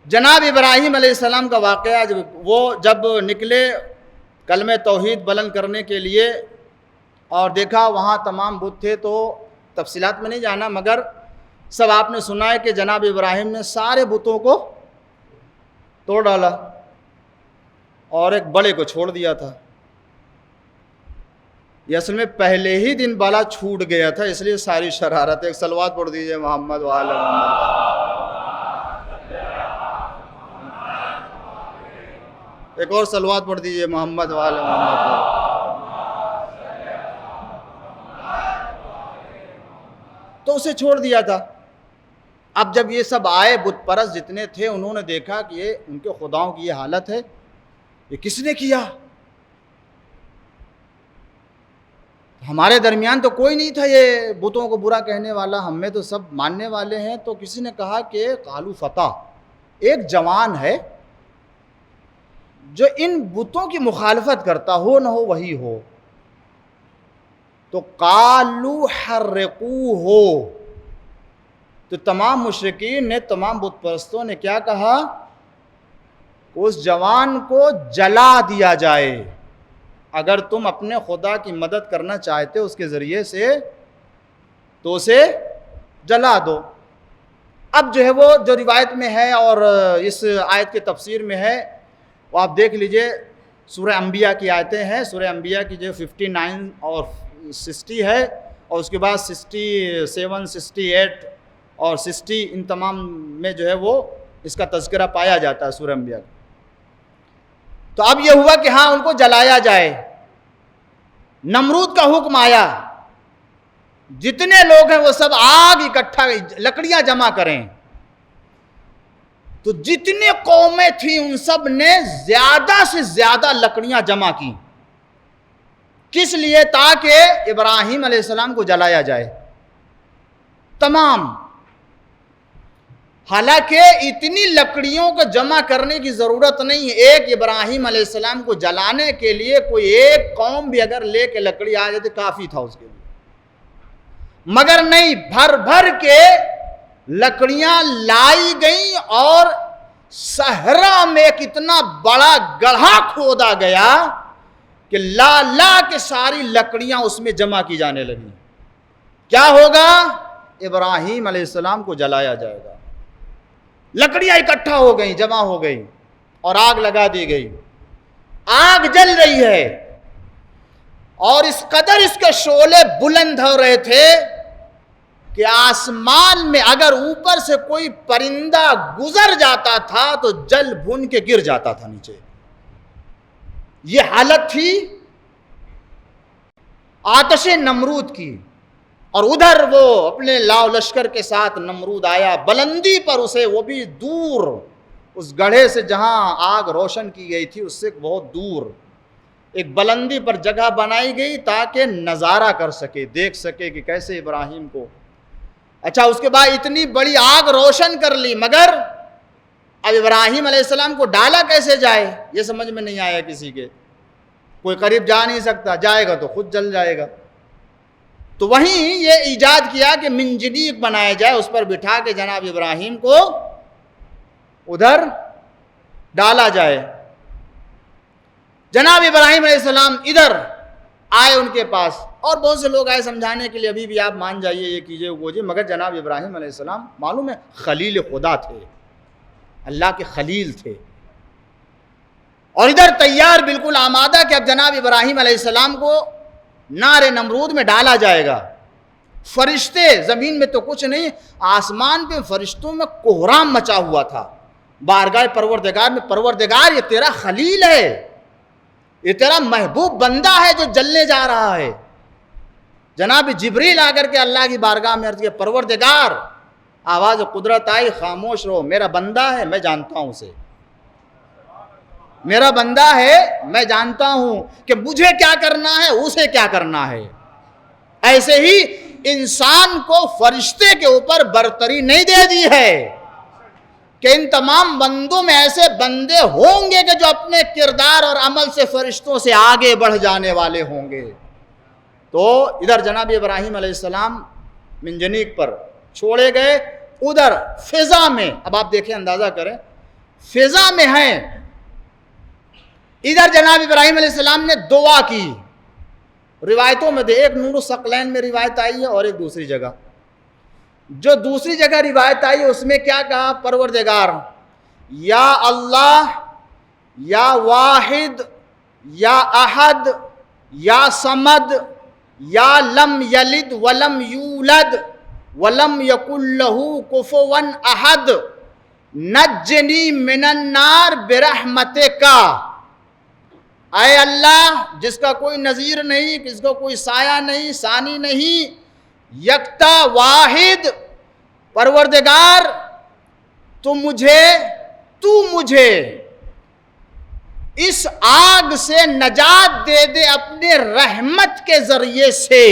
جناب ابراہیم علیہ السلام کا واقعہ، جب نکلے کلمہ توحید بلند کرنے کے لیے اور دیکھا وہاں تمام بت تھے، تو تفصیلات میں نہیں جانا، مگر سب آپ نے سنا ہے کہ جناب ابراہیم نے سارے بتوں کو توڑ ڈالا اور ایک بڑے کو چھوڑ دیا تھا۔ یہ اصل میں پہلے ہی دن بالا چھوٹ گیا تھا، اس لیے ساری شرارت۔ ایک صلوات پڑھ دیجئے محمد و آل محمد۔ ایک اور صلوات پڑھ دیجئے محمد و آل محمد۔ تو اسے چھوڑ دیا تھا۔ اب جب یہ سب آئے بت پرست جتنے تھے، انہوں نے دیکھا کہ یہ ان کے خداؤں کی یہ حالت ہے، یہ کس نے کیا؟ ہمارے درمیان تو کوئی نہیں تھا یہ بتوں کو برا کہنے والا، ہم میں تو سب ماننے والے ہیں۔ تو کسی نے کہا کہ قالو فتح، ایک جوان ہے جو ان بتوں کی مخالفت کرتا ہو، نہ ہو وہی ہو۔ تو قالو حرقوہ، تو تمام مشرکین نے، تمام بت پرستوں نے کیا کہا؟ اس جوان کو جلا دیا جائے۔ اگر تم اپنے خدا کی مدد کرنا چاہتے ہو اس کے ذریعے سے تو اسے جلا دو۔ اب جو ہے وہ جو روایت میں ہے اور اس آیت کے تفسیر میں ہے، وہ آپ دیکھ لیجئے، سورہ انبیاء کی آیتیں ہیں، سورہ انبیاء کی جو 59 اور 60 ہے، اور اس کے بعد 67 68 اور 60، ان تمام میں جو ہے وہ اس کا تذکرہ پایا جاتا ہے سورہ انبیاء کا۔ تو اب یہ ہوا کہ ہاں ان کو جلایا جائے۔ نمرود کا حکم آیا، جتنے لوگ ہیں وہ سب آگ اکٹھا، لکڑیاں جمع کریں۔ تو جتنے قومیں تھیں ان سب نے زیادہ سے زیادہ لکڑیاں جمع کی، کس لیے؟ تاکہ ابراہیم علیہ السلام کو جلایا جائے تمام۔ حالانکہ اتنی لکڑیوں کو جمع کرنے کی ضرورت نہیں ہے، ایک ابراہیم علیہ السلام کو جلانے کے لیے کوئی ایک قوم بھی اگر لے کے لکڑی آ جاتی کافی تھا اس کے لیے، مگر نہیں، بھر بھر کے لکڑیاں لائی گئیں اور صحرا میں ایک اتنا بڑا گڑھا کھودا گیا کہ لا کے ساری لکڑیاں اس میں جمع کی جانے لگیں۔ کیا ہوگا؟ ابراہیم علیہ السلام کو جلایا جائے گا۔ لکڑیاں اکٹھا ہو گئیں، جمع ہو گئی اور آگ لگا دی گئی۔ آگ جل رہی ہے اور اس قدر اس کے شعلے بلند ہو رہے تھے کہ آسمان میں اگر اوپر سے کوئی پرندہ گزر جاتا تھا تو جل بھن کے گر جاتا تھا نیچے۔ یہ حالت تھی آتش نمرود کی۔ اور ادھر وہ اپنے لاؤ لشکر کے ساتھ نمرود آیا بلندی پر، اسے وہ بھی دور، اس گڑھے سے جہاں آگ روشن کی گئی تھی اس سے بہت دور ایک بلندی پر جگہ بنائی گئی تاکہ نظارہ کر سکے، دیکھ سکے کہ کیسے ابراہیم کو۔ اچھا، اس کے بعد اتنی بڑی آگ روشن کر لی، مگر اب ابراہیم علیہ السلام کو ڈالا کیسے جائے یہ سمجھ میں نہیں آیا کسی کے. کوئی قریب جا نہیں سکتا، جائے گا تو خود جل جائے گا. تو وہیں یہ ایجاد کیا کہ منجنیق بنایا جائے، اس پر بٹھا کے جناب ابراہیم کو ادھر ڈالا جائے. جناب ابراہیم علیہ السلام ادھر آئے ان کے پاس، اور بہت سے لوگ آئے سمجھانے کے لیے ابھی بھی آپ مان جائیے، یہ کیجئے وہ کیجئے، مگر جناب ابراہیم علیہ السلام معلوم ہے خلیل خدا تھے، اللہ کے خلیل تھے. اور ادھر تیار بالکل آمادہ کہ اب جناب ابراہیم علیہ السلام کو نار نمرود میں ڈالا جائے گا. فرشتے، زمین میں تو کچھ نہیں، آسمان پہ فرشتوں میں کوہرام مچا ہوا تھا. بارگاہ پروردگار میں، پروردگار یہ تیرا خلیل ہے، یہ تیرا محبوب بندہ ہے جو جلنے جا رہا ہے. جناب جبریل آ کر کے اللہ کی بارگاہ میں عرض کیا پروردگار، آواز قدرت آئی خاموش رہو، میرا بندہ ہے میں جانتا ہوں اسے، میرا بندہ ہے میں جانتا ہوں کہ مجھے کیا کرنا ہے اسے کیا کرنا ہے. ایسے ہی انسان کو فرشتے کے اوپر برتری نہیں دے دی ہے کہ ان تمام بندوں میں ایسے بندے ہوں گے کہ جو اپنے کردار اور عمل سے فرشتوں سے آگے بڑھ جانے والے ہوں گے. تو ادھر جناب ابراہیم علیہ السلام منجنیق پر چھوڑے گئے، ادھر فضا میں، اب آپ دیکھیں اندازہ کریں، فضا میں ہیں. ادھر جناب ابراہیم علیہ السلام نے دعا کی. روایتوں میں ایک نور الثقلین میں روایت آئی ہے اور ایک دوسری جگہ. جو دوسری جگہ روایت آئی اس میں کیا کہا؟ پروردگار یا اللہ، یا واحد، یا احد، یا صمد، یا لم یلد ولم یولد ولم یکن لہ کفوا احد نجنی من النار برحمتک. اے اللہ جس کا کوئی نظیر نہیں، جس کا کوئی سایہ نہیں، ثانی نہیں، یکتا واحد پروردگار، تو مجھے اس آگ سے نجات دے دے اپنے رحمت کے ذریعے سے.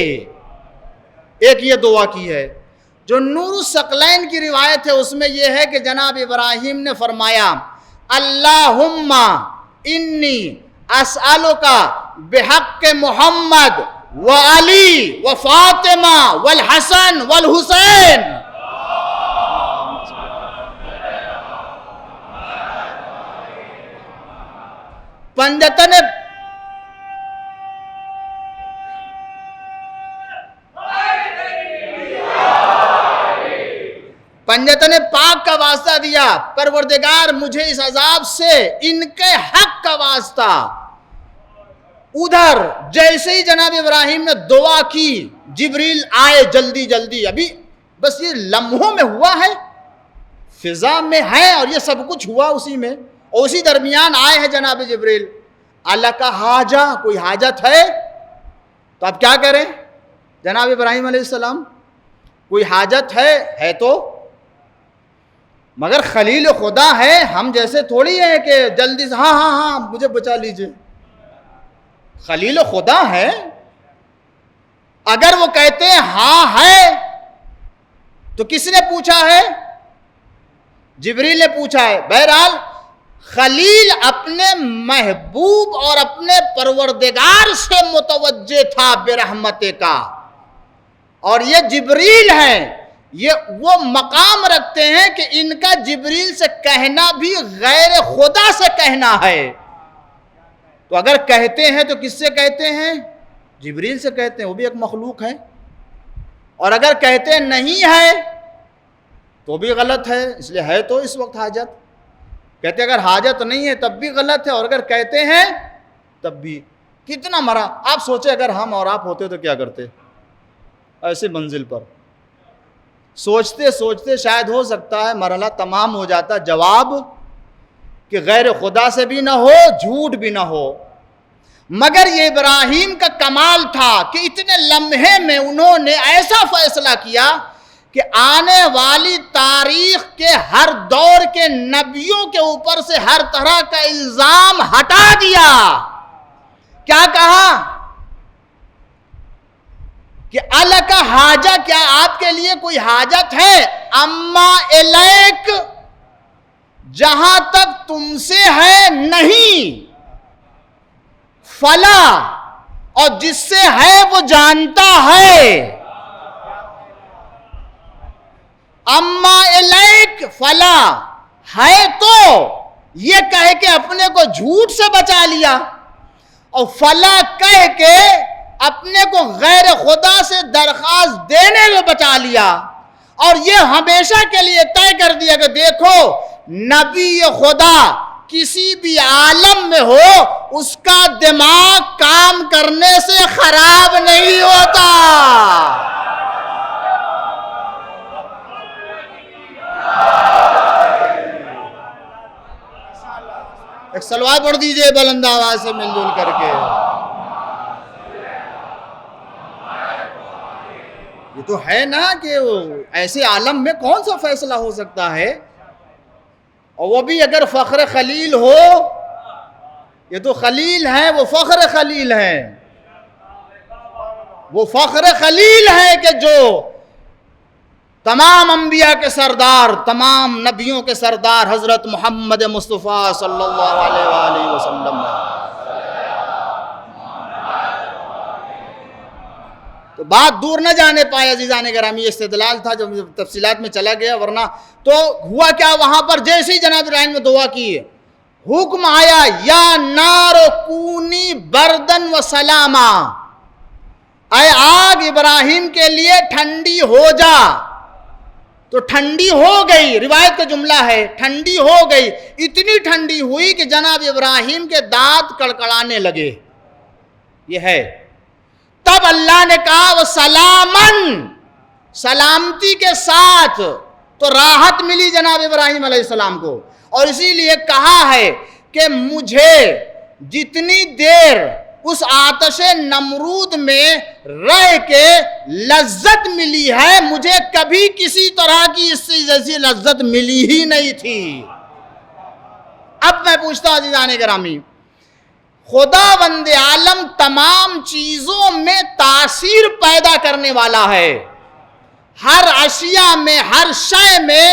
ایک یہ دعا کی ہے. جو نور الثقلین کی روایت ہے اس میں یہ ہے کہ جناب ابراہیم نے فرمایا اللہم انی اسألک بحق محمد وعلی وفاطمہ والحسن والحسین. پنجتن پاک کا واسطہ دیا، پروردگار مجھے اس عذاب سے ان کے حق کا واسطہ. ادھر جیسے ہی جناب ابراہیم نے دعا کی، جبریل آئے جلدی جلدی، ابھی بس یہ لمحوں میں ہوا ہے، فضا میں ہے اور یہ سب کچھ ہوا اسی میں، اور اسی درمیان آئے ہیں جناب جبریل. اللہ کا حاجہ، کوئی حاجت ہے؟ تو اب کیا کریں جناب ابراہیم علیہ السلام؟ کوئی حاجت ہے تو، مگر خلیل خدا ہے، ہم جیسے تھوڑی ہے کہ جلدی سے ہاں مجھے بچا لیجئے. خلیل خدا ہے، اگر وہ کہتے ہیں ہاں ہے تو کس نے پوچھا ہے؟ جبریل نے پوچھا ہے. بہرحال خلیل اپنے محبوب اور اپنے پروردگار سے متوجہ تھا برحمت کا، اور یہ جبریل ہیں، یہ وہ مقام رکھتے ہیں کہ ان کا جبریل سے کہنا بھی غیر خدا سے کہنا ہے. تو اگر کہتے ہیں تو کس سے کہتے ہیں؟ جبریل سے کہتے ہیں، وہ بھی ایک مخلوق ہے. اور اگر کہتے نہیں ہے تو بھی غلط ہے، اس لیے ہے تو اس وقت حاجت. کہتے اگر حاجت نہیں ہے تب بھی غلط ہے، اور اگر کہتے ہیں تب بھی. کتنا مرا. آپ سوچیں اگر ہم اور آپ ہوتے تو کیا کرتے ایسے منزل پر؟ سوچتے سوچتے شاید ہو سکتا ہے مرحلہ تمام ہو جاتا. جواب کہ غیر خدا سے بھی نہ ہو، جھوٹ بھی نہ ہو. مگر یہ ابراہیم کا کمال تھا کہ اتنے لمحے میں انہوں نے ایسا فیصلہ کیا کہ آنے والی تاریخ کے ہر دور کے نبیوں کے اوپر سے ہر طرح کا الزام ہٹا دیا. کیا کہا کہ اللہ کا حاجہ، کیا آپ کے لیے کوئی حاجت ہے؟ اما الیک، جہاں تک تم سے ہے نہیں فلا، اور جس سے ہے وہ جانتا ہے، اما الیک فلا، ہے تو یہ کہہ کے اپنے کو جھوٹ سے بچا لیا، اور فلا کہہ کے اپنے کو غیر خدا سے درخواست دینے کو بچا لیا، اور یہ ہمیشہ کے لیے طے کر دیا کہ دیکھو نبی خدا کسی بھی عالم میں ہو اس کا دماغ کام کرنے سے خراب نہیں ہوتا۔ ایک صلوات پڑھ دیجئے بلند آواز سے مل جل کر کے۔ یہ تو ہے نا کہ ایسے عالم میں کون سا فیصلہ ہو سکتا ہے، اور وہ بھی اگر فخر خلیل ہو، یہ تو خلیل ہیں، وہ فخر خلیل ہیں، وہ فخر خلیل ہے کہ جو تمام انبیاء کے سردار، تمام نبیوں کے سردار حضرت محمد مصطفیٰ صلی اللہ علیہ وآلہ وسلم ہے۔ تو بات دور نہ جانے پائے عزیزان گرامی، یہ استدلال تھا جو تفصیلات میں چلا گیا، ورنہ تو ہوا کیا، وہاں پر جیسے ہی جناب ابراہیم نے دعا کی، حکم آیا یا نار کونی بردن و سلاما، اے آگ ابراہیم کے لیے ٹھنڈی ہو جا، تو ٹھنڈی ہو گئی، روایت کا جملہ ہے ٹھنڈی ہو گئی، اتنی ٹھنڈی ہوئی کہ جناب ابراہیم کے دانت کڑکڑانے لگے، یہ ہے۔ تب اللہ نے کہا وہ سلامن، سلامتی کے ساتھ، تو راحت ملی جناب ابراہیم علیہ السلام کو، اور اسی لیے کہا ہے کہ مجھے جتنی دیر اس آتش نمرود میں رہ کے لذت ملی ہے، مجھے کبھی کسی طرح کی اس سے جیسی لذت ملی ہی نہیں تھی۔ اب میں پوچھتا ہوں عزیزان گرامی، خداوند عالم تمام چیزوں میں تاثیر پیدا کرنے والا ہے، ہر اشیاء میں، ہر شے میں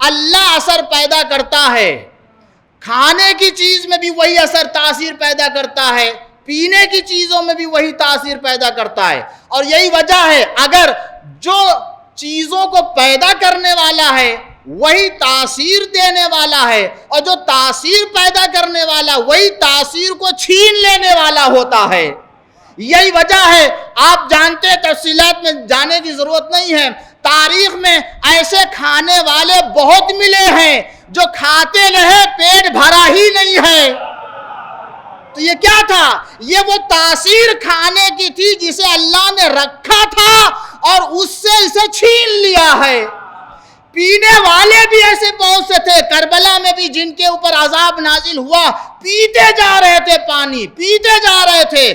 اللہ اثر پیدا کرتا ہے، کھانے کی چیز میں بھی وہی اثر تاثیر پیدا کرتا ہے، پینے کی چیزوں میں بھی وہی تاثیر پیدا کرتا ہے، اور یہی وجہ ہے اگر جو چیزوں کو پیدا کرنے والا ہے وہی تاثیر دینے والا ہے، اور جو تاثیر پیدا کرنے والا وہی تاثیر کو چھین لینے والا ہوتا ہے، یہی وجہ ہے۔ آپ جانتے تفصیلات میں جانے کی ضرورت نہیں ہے، تاریخ میں ایسے کھانے والے بہت ملے ہیں جو کھاتے رہے پیٹ بھرا ہی نہیں ہے، تو یہ کیا تھا؟ یہ وہ تاثیر کھانے کی تھی جسے اللہ نے رکھا تھا اور اس سے اسے چھین لیا ہے۔ پینے والے بھی ایسے بہت سے تھے، کربلا میں بھی جن کے اوپر عذاب نازل ہوا، پیتے جا رہے تھے، پانی پیتے جا رہے تھے،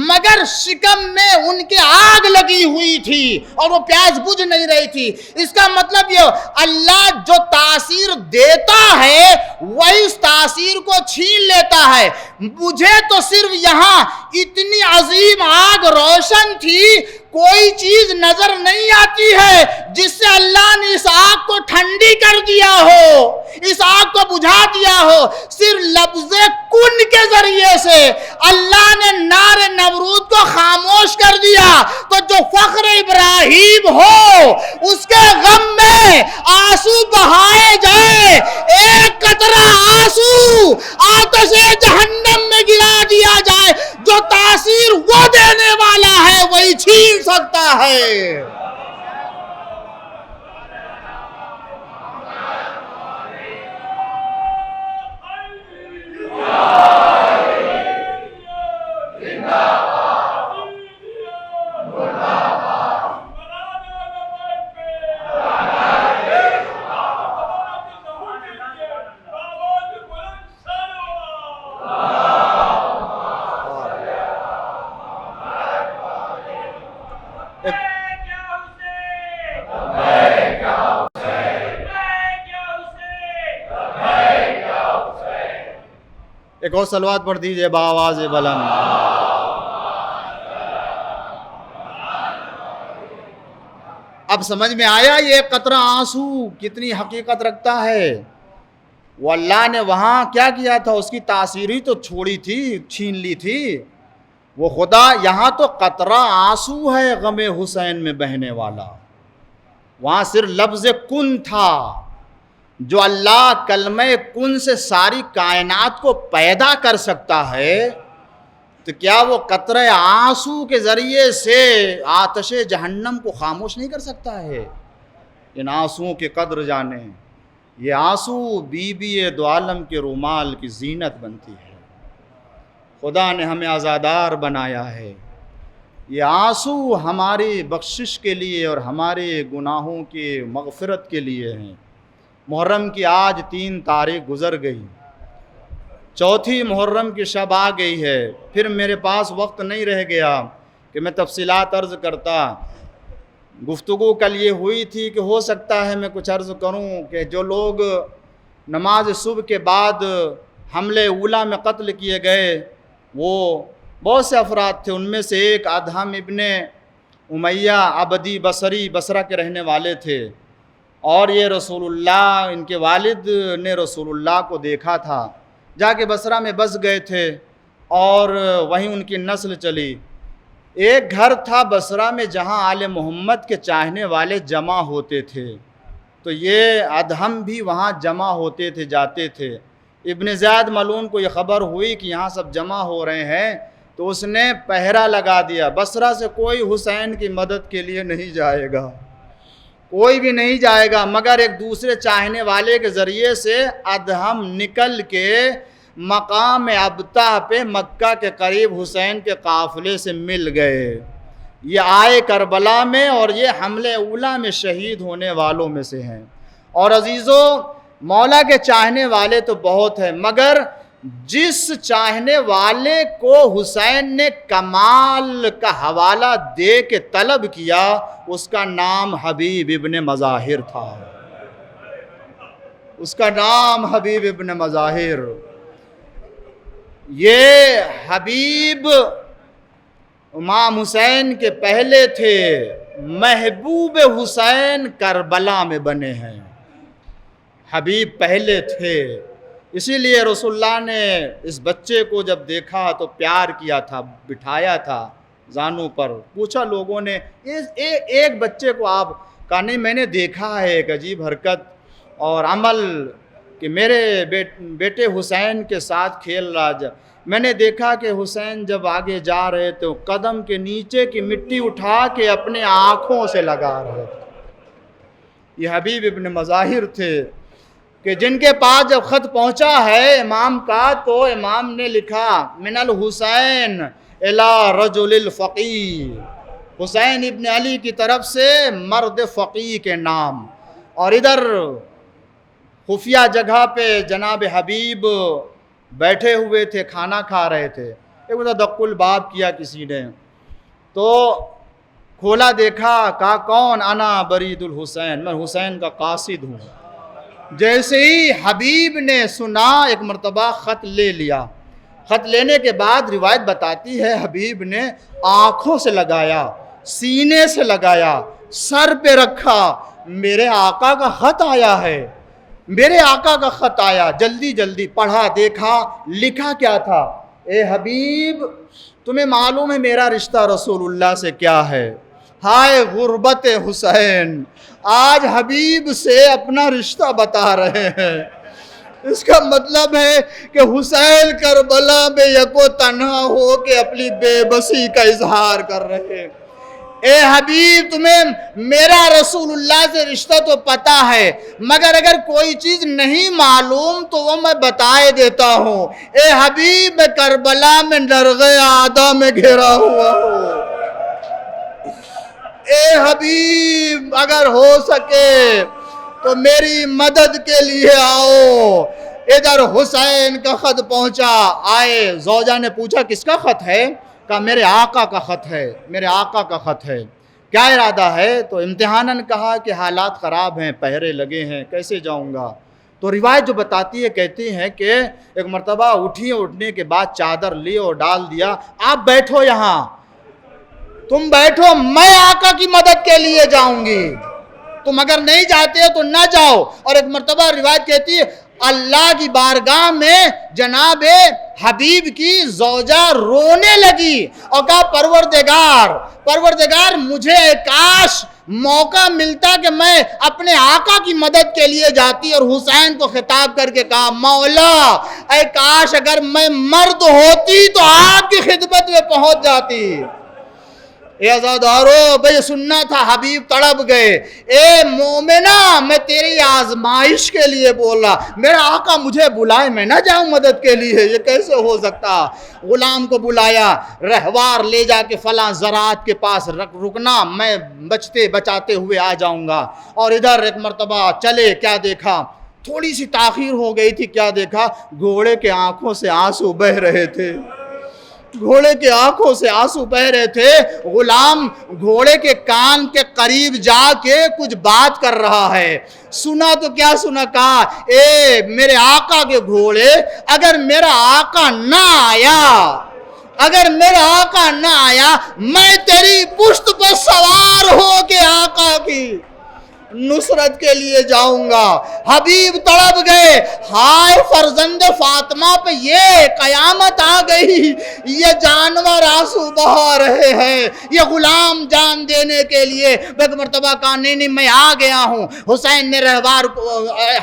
مگر شکم میں ان کے آگ لگی ہوئی تھی اور وہ پیاس بجھ نہیں رہی تھی۔ اس کا مطلب یہ اللہ جو تاثیر دیتا ہے وہی اس تاثیر کو چھین لیتا ہے۔ مجھے تو صرف یہاں اتنی عظیم آگ روشن تھی، کوئی چیز نظر نہیں آتی ہے جس سے اللہ نے اس آگ کو ٹھنڈی کر دیا ہو، اس آگ کو بجھا دیا ہو۔ صرف لفظ کن کے ذریعے سے اللہ نے نار نمرود کو خاموش کر دیا، تو جو فخر ابراہیم ہو اس کے غم میں آنسو بہائے جائے، ایک قطرہ آنسو آتش جہنم میں گرا دیا جائے، جو تاثیر وہ دینے والا ہے وہی چھین سکتا ہے۔ ایک اور صلوات پڑھ دیجئے بآواز بلند۔ اب سمجھ میں آیا یہ قطرہ آنسو کتنی حقیقت رکھتا ہے۔ وہ اللہ نے وہاں کیا کیا تھا، اس کی تاثیر ہی تو چھوڑی تھی، چھین لی تھی۔ وہ خدا یہاں تو قطرہ آنسو ہے غم حسین میں بہنے والا، وہاں صرف لفظ کن تھا۔ جو اللہ کلمہ کن سے ساری کائنات کو پیدا کر سکتا ہے، تو کیا وہ قطرہ آنسو کے ذریعے سے آتش جہنم کو خاموش نہیں کر سکتا ہے؟ ان آنسوؤں کی قدر جانیں۔ یہ آنسو بی بی دو عالم کے رومال کی زینت بنتی ہے۔ خدا نے ہمیں آزادار بنایا ہے۔ یہ آنسو ہماری بخشش کے لیے اور ہمارے گناہوں کی مغفرت کے لیے ہیں۔ محرم کی آج 3 تاریخ گزر گئی، 4 محرم کی شب آ گئی ہے۔ پھر میرے پاس وقت نہیں رہ گیا کہ میں تفصیلات عرض کرتا۔ گفتگو کل یہ ہوئی تھی کہ ہو سکتا ہے میں کچھ عرض کروں کہ جو لوگ نماز صبح کے بعد حملے اولا میں قتل کیے گئے، وہ بہت سے افراد تھے۔ ان میں سے ایک ادہم ابن امیہ عبدی بصری، بصرہ کے رہنے والے تھے، اور یہ رسول اللہ، ان کے والد نے رسول اللہ کو دیکھا تھا، جا کے بصرہ میں بس گئے تھے اور وہیں ان کی نسل چلی۔ ایک گھر تھا بصرہ میں جہاں آل محمد کے چاہنے والے جمع ہوتے تھے، تو یہ ادہم بھی وہاں جمع ہوتے تھے، جاتے تھے۔ ابن زیاد ملعون کو یہ خبر ہوئی کہ یہاں سب جمع ہو رہے ہیں، تو اس نے پہرا لگا دیا، بصرہ سے کوئی حسین کی مدد کے لیے نہیں جائے گا، کوئی بھی نہیں جائے گا، مگر ایک دوسرے چاہنے والے کے ذریعے سے ادہم نکل کے مقام ابتہ پہ مکہ کے قریب حسین کے قافلے سے مل گئے۔ یہ آئے کربلا میں اور یہ حملے اولا میں شہید ہونے والوں میں سے ہیں۔ اور عزیزو، مولا کے چاہنے والے تو بہت ہیں، مگر جس چاہنے والے کو حسین نے کمال کا حوالہ دے کے طلب کیا، اس کا نام حبیب ابن مظاہر تھا۔ اس کا نام حبیب ابن مظاہر۔ یہ حبیب امام حسین کے پہلے تھے، محبوب حسین کربلا میں بنے ہیں۔ حبیب پہلے تھے، اسی لیے رسول اللہ نے اس بچے کو جب دیکھا تو پیار کیا تھا، بٹھایا تھا زانوں پر۔ پوچھا لوگوں نے، ایک بچے کو آپ کہا نہیں، میں نے دیکھا ہے ایک عجیب حرکت اور عمل کہ میرے بیٹے حسین کے ساتھ کھیل رہا، میں نے دیکھا کہ حسین جب آگے جا رہے تو قدم کے نیچے کی مٹی اٹھا کے اپنے آنکھوں سے لگا رہے تھے۔ یہ حبیب ابن مظاہر تھے کہ جن کے پاس جب خط پہنچا ہے امام کا، تو امام نے لکھا من الحسین الی رجل الفقی، حسین ابن علی کی طرف سے مرد فقی کے نام۔ اور ادھر خفیہ جگہ پہ جناب حبیب بیٹھے ہوئے تھے، کھانا کھا رہے تھے۔ ایک دق الباب کیا کسی نے، تو کھولا دیکھا، کہا کون؟ انا برید الحسین، میں حسین کا قاصد ہوں۔ جیسے ہی حبیب نے سنا، ایک مرتبہ خط لے لیا۔ خط لینے کے بعد روایت بتاتی ہے حبیب نے آنکھوں سے لگایا، سینے سے لگایا، سر پہ رکھا، میرے آقا کا خط آیا ہے، میرے آقا کا خط آیا۔ جلدی جلدی پڑھا، دیکھا لکھا کیا تھا، اے حبیب تمہیں معلوم ہے میرا رشتہ رسول اللہ سے کیا ہے؟ ہائے غربت حسین، آج حبیب سے اپنا رشتہ بتا رہے ہیں۔ اس کا مطلب ہے کہ حسین کربلا میں یکو تنہا ہو کے اپنی بے بسی کا اظہار کر رہے ہیں۔ اے حبیب تمہیں میرا رسول اللہ سے رشتہ تو پتہ ہے، مگر اگر کوئی چیز نہیں معلوم تو وہ میں بتائے دیتا ہوں۔ اے حبیب میں کربلا میں نرغے آدھا میں گھرا ہوا ہوں۔ اے حبیب اگر ہو سکے تو میری مدد کے لیے آؤ۔ ادھر حسین کا خط پہنچا، آئے، زوجہ نے پوچھا کس کا خط ہے؟ کہا میرے آقا کا خط ہے، میرے آقا کا خط ہے۔ کیا ارادہ ہے؟ تو امتحاناً کہا کہ حالات خراب ہیں، پہرے لگے ہیں، کیسے جاؤں گا؟ تو روایت جو بتاتی ہے، کہتی ہیں کہ ایک مرتبہ اٹھنے کے بعد چادر لی اور ڈال دیا، آپ بیٹھو یہاں، تم بیٹھو، میں آقا کی مدد کے لیے جاؤں گی، تم اگر نہیں جاتے ہو تو نہ جاؤ۔ اور ایک مرتبہ روایت کہتی ہے اللہ کی بارگاہ میں جناب حبیب کی زوجہ رونے لگی اور کہا پروردگار مجھے کاش موقع ملتا کہ میں اپنے آقا کی مدد کے لیے جاتی، اور حسین کو خطاب کر کے کہا مولا اے کاش اگر میں مرد ہوتی تو آپ کی خدمت میں پہنچ جاتی۔ اے عزادارو بھئی سننا تھا، حبیب تڑپ گئے، اے مومنہ میں تیری آزمائش کے لیے بولا، میرا آقا مجھے بلائے میں نہ جاؤں مدد کے لیے، یہ کیسے ہو سکتا؟ غلام کو بلایا، رہوار لے جا کے فلاں زراعت کے پاس رکنا، میں بچاتے ہوئے آ جاؤں گا۔ اور ادھر ایک مرتبہ چلے، کیا دیکھا؟ تھوڑی سی تاخیر ہو گئی تھی، کیا دیکھا؟ گھوڑے کے آنکھوں سے آنسو بہ رہے تھے، گھوڑے کے آنکھوں سے آنسو بہ رہے تھے۔ غلام گھوڑے کے کان کے قریب جا کے کچھ بات کر رہا ہے، سنا تو کیا سنا؟ کہا اے میرے آقا کے گھوڑے، اگر میرا آقا نہ آیا میں تیری پشت پر سوار ہو کے آقا کی نصرت کے لیے جاؤں گا۔ حبیب تڑپ گئے، ہائے فرزند فاطمہ پہ یہ قیامت آ گئی، یہ جانور آنسو بہا رہے ہیں، یہ غلام جان دینے کے لیے۔ ایک مرتبہ کہا نہیں میں آ گیا ہوں۔ حسین نے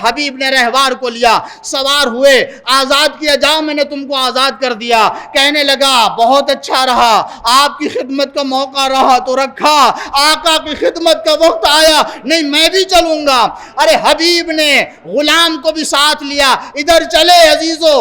حبیب نے رہوار کو لیا، سوار ہوئے، آزاد کیا، جاؤ میں نے تم کو آزاد کر دیا۔ کہنے لگا بہت اچھا رہا، آپ کی خدمت کا موقع رہا تو رکھا، آقا کی خدمت کا وقت آیا نہیں میں بھی چلوں گا۔ ارے حبیب نے غلام کو بھی ساتھ لیا، ادھر چلے عزیزو۔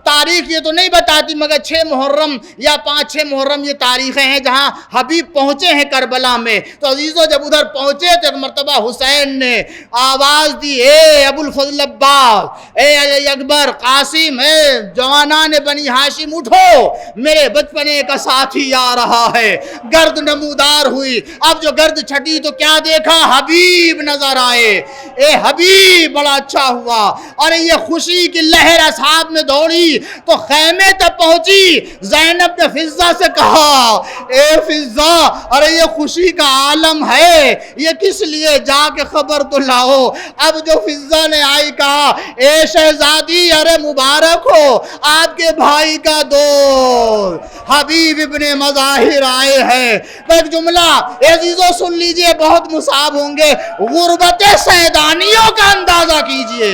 تاریخ یہ تو نہیں بتاتی مگر 6 محرم یا 5-6 محرم یہ تاریخیں ہیں جہاں حبیب پہنچے ہیں کربلا میں۔ تو عزیزو جب ادھر پہنچے تو ایک مرتبہ حسین نے آواز دی، اے ابو الفضل عباس، اے علی اکبر، قاسم، اے جوانان بنی ہاشم اٹھو، میرے بچپنے کا ساتھی آ رہا ہے۔ گرد نمودار ہوئی، اب جو گرد چھٹی تو کیا دیکھا؟ حبیب نظر آئے۔ اے حبیب بڑا اچھا ہوا، اور یہ خوشی کی لہر اصحاب میں دوڑی تو خیمے تک پہنچی۔ زینب نے فضہ سے کہا اے فضہ، ارے یہ خوشی کا عالم ہے، یہ کس لیے؟ جا کے خبر تو لاؤ۔ اب جو فضہ نے آئی کہا اے شہزادی، ارے مبارک ہو، آپ کے بھائی کا دوست حبیب ابن مظاہر آئے ہیں۔ ایک جملہ عزیزو سن لیجئے، بہت مصاب ہوں گے، غربت سیدانیوں کا اندازہ کیجئے،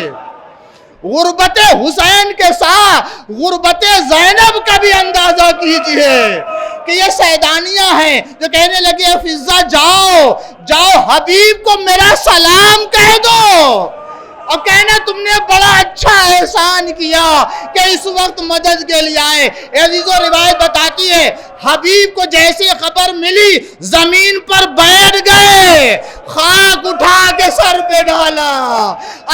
غربت حسین کے ساتھ غربت زینب کا بھی اندازہ کیجئے کہ یہ سیدانیاں ہیں جو کہنے لگے فضہ جاؤ حبیب کو میرا سلام کہہ دو، اور کہنا تم نے بڑا اچھا احسان کیا کہ اس وقت مدد کے لیے آئے۔ عزیزو روایت بتاتی ہے حبیب کو جیسے خبر ملی زمین پر بیٹھ گئے، خاک اٹھا کے سر پہ ڈالا،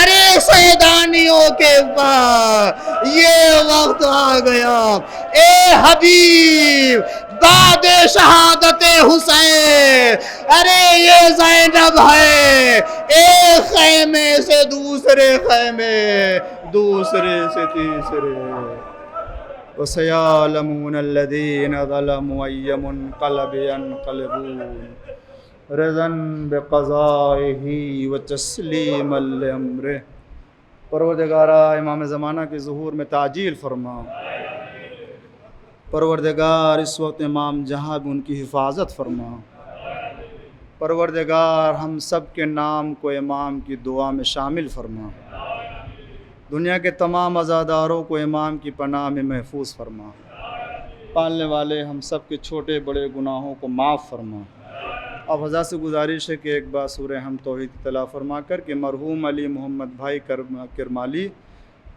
ارے سیدانیوں کے پاس یہ وقت آ گیا، اے حبیب بعد شہادت حسین، ارے یہ زینب ہے، ایک خیمے سے دوسرے خیمے، دوسرے سے تیسرے۔ وَسَيَعْلَمُونَ الَّذِينَ ظَلَمُوا أَيَّ مُنقَلَبٍ يَنقَلِبُونَ رِضًا بِقَضَائِهِ وَتَسْلِيمًا لِأَمْرِهِ۔ پروردگارہ امام زمانہ کے ظہور میں تعجیل فرما، پروردگار اس وقت امام جہاں بھی ان کی حفاظت فرما، پروردگار ہم سب کے نام کو امام کی دعا میں شامل فرما، دنیا کے تمام عزاداروں کو امام کی پناہ میں محفوظ فرما، پالنے والے ہم سب کے چھوٹے بڑے گناہوں کو معاف فرما۔ اب حضرت سے گزارش ہے کہ ایک بار سورہ ہم توحید تلا فرما کر کہ مرحوم علی محمد بھائی کرمالی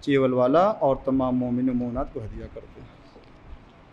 چیول والا اور تمام مومن و مومنات کو ہدیہ کرتے ہیں۔